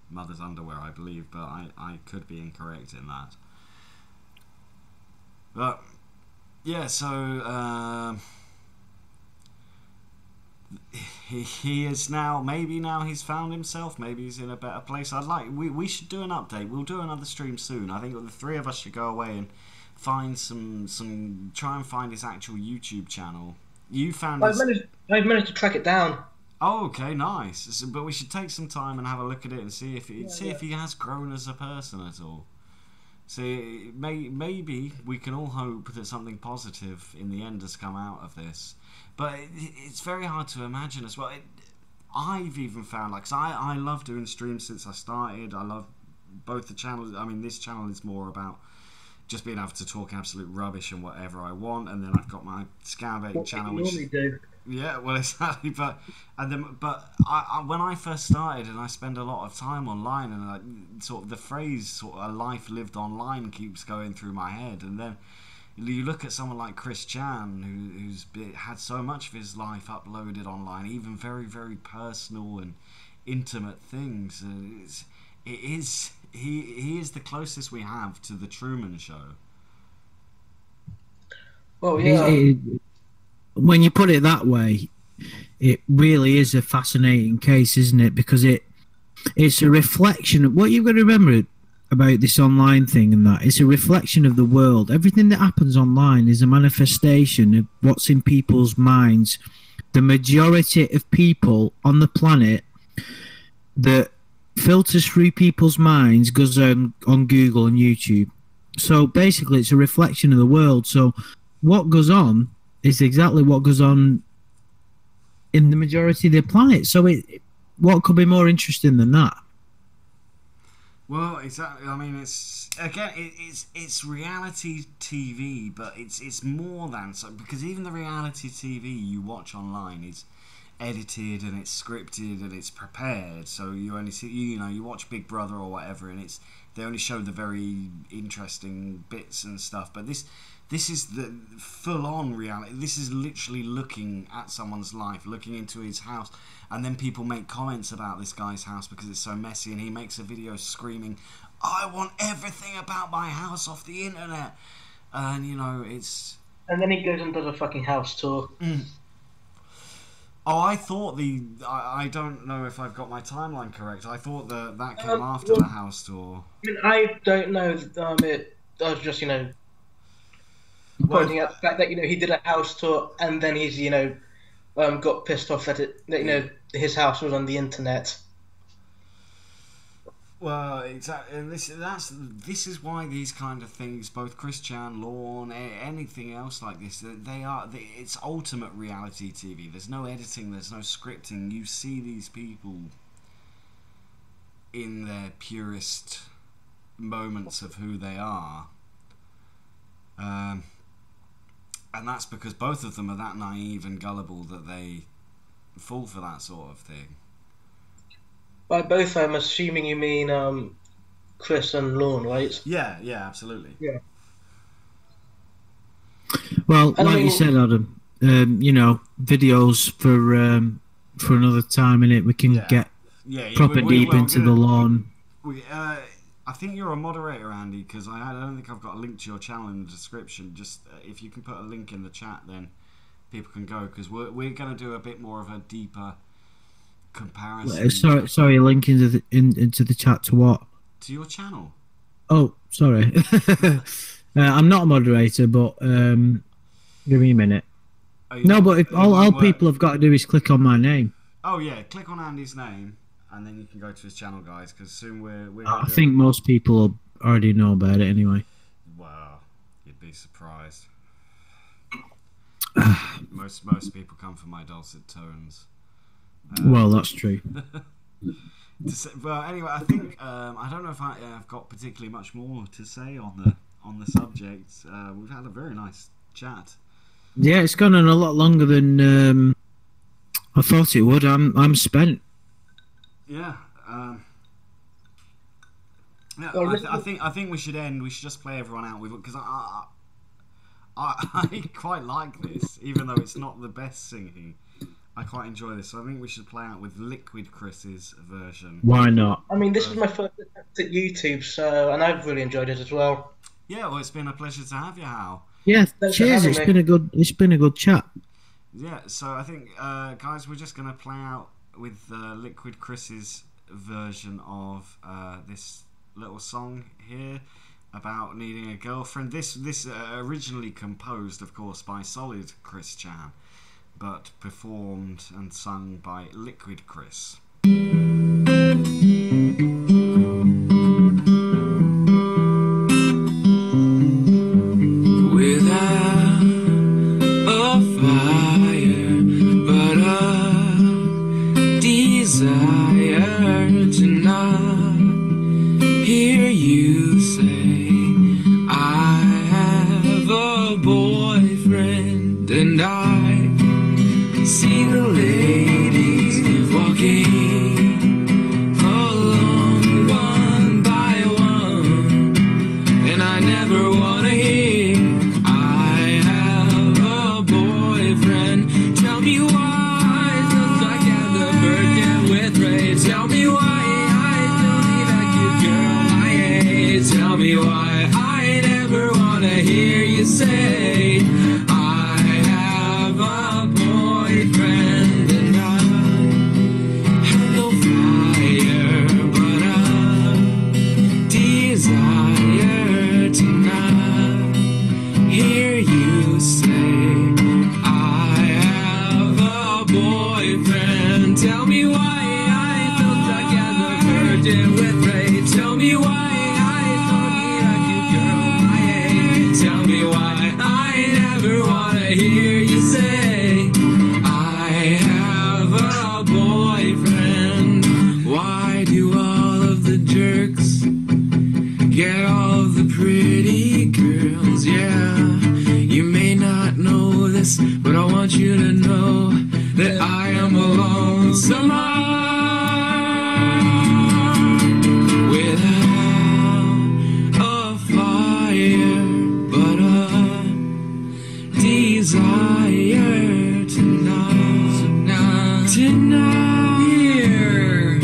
mother's underwear, I believe, but I could be incorrect in that. But yeah, so he is now. Maybe now he's found himself. Maybe he's in a better place. We should do an update. We'll do another stream soon. I think the three of us should go away and find try and find his actual YouTube channel. You found I've managed to track it down. Oh, okay, nice. But we should take some time and have a look at it and see if if he has grown as a person at all. See, maybe we can all hope that something positive in the end has come out of this. But it's very hard to imagine as well. I've even found, like, 'cause I love doing streams since I started. I love both the channels. I mean, this channel is more about just being able to talk absolute rubbish and whatever I want, and then I've got my Scambait channel, which normally do. Yeah, well, exactly. But I when I first started, and I spend a lot of time online, and sort of the phrase "sort of a life lived online" keeps going through my head, and then you look at someone like Chris Chan, who's had so much of his life uploaded online, even very, very personal and intimate things. He is the closest we have to the Truman Show. Well, yeah. When you put it that way, it really is a fascinating case, isn't it? Because it's a reflection of what you've got to remember about this online thing, and that it's a reflection of the world. Everything that happens online is a manifestation of what's in people's minds. The majority of people on the planet that filters through people's minds goes on Google and YouTube. So basically it's a reflection of the world. So what goes on is exactly what goes on in the majority of the planet. So what could be more interesting than that? Well, exactly. I mean, it's reality TV, but it's more than so, because even the reality TV you watch online is edited and it's scripted and it's prepared. So you only see, you watch Big Brother or whatever, and they only show the very interesting bits and stuff. But this is the full-on reality. This is literally looking at someone's life, looking into his house, and then people make comments about this guy's house because it's so messy, and he makes a video screaming, "I want everything about my house off the internet," and it's. And then he goes and does a fucking house tour. Oh, I thought I don't know if I've got my timeline correct. I thought that came after the house tour. I mean, I don't know. I was just pointing out the fact that he did a house tour, and then he's got pissed off that his house was on the internet. Well, exactly. And this is why these kind of things, both Chris Chan, Lorne, anything else like this, it's ultimate reality TV. There's no editing, there's no scripting. You see these people in their purest moments of who they are. And that's because both of them are that naive and gullible that they fall for that sort of thing. By both, I'm assuming you mean Chris and Lorne, right? Yeah, absolutely. Yeah. Well, like you said, Adam, videos for another time, innit? We can get proper deep into the lawn. I think you're a moderator, Andy, because I don't think I've got a link to your channel in the description. Just if you can put a link in the chat, then people can go, because we're going to do a bit more of a deeper comparison. Sorry, link into the chat to what? To your channel. Oh, sorry. I'm not a moderator, but give me a minute. No, but if all people have got to do is click on my name. Oh yeah, click on Andy's name, and then you can go to his channel, guys. Because soon we're. I think most people already know about it anyway. Wow, you'd be surprised. most people come for my dulcet tones. Well, that's true. Well, anyway, I think I don't know if I've got particularly much more to say on the subject. We've had a very nice chat. Yeah, it's gone on a lot longer than I thought it would. I'm spent. Yeah. Yeah, Well, I think we should end. We should just play everyone out with because I quite like this, even though it's not the best singing. I quite enjoy this, so I think we should play out with Liquid Chris's version. Why not? I mean, this was my first attempt at YouTube, so and I've really enjoyed it as well. Yeah, well, it's been a pleasure to have you, Hal. Yeah, Thanks for cheers. having It's me. been a good. It's been a good chat. Yeah, so I think, guys, we're just gonna play out with Liquid Chris's version of this little song here about needing a girlfriend. This originally composed, of course, by Solid Chris Chan, but performed and sung by Liquid Chris. Without a fire, but a desire to not hear you say I have a boyfriend, and I see the ladies walking along one by one, and I never wanna hear I have a boyfriend. Tell me why it feels like I'm the virgin with rage. Tell me why I still need a cute girl my age. Tell me why I never wanna hear you say I have a boyfriend, and I have no fire but a desire to not hear you say I have a boyfriend. Tell me why I feel stuck as a virgin with rage. Tell me why I don't need a cute girl my age. Tell me why I never wanna hear you say I have a boyfriend. Why do all of the jerks get all of the pretty girls? Yeah, you may not know this, but I want you to know that I am a lonesome heart without a fire, but a desire to not hear.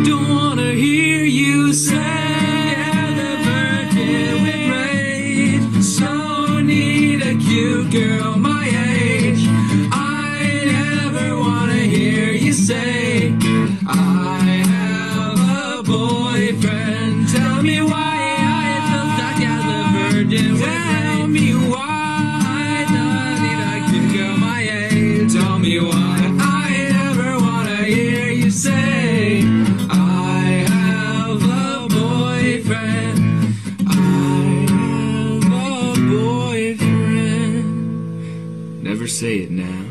Don't wanna hear you say yeah, the virgin with rage. So need a cute girl my age. I never wanna hear you say I have a boyfriend. Tell me why I feel stuck as a virgin with rage. Tell me why I need a cute girl my age. Tell me why I never wanna hear you say I have a boyfriend. I have a boyfriend. Never say it now.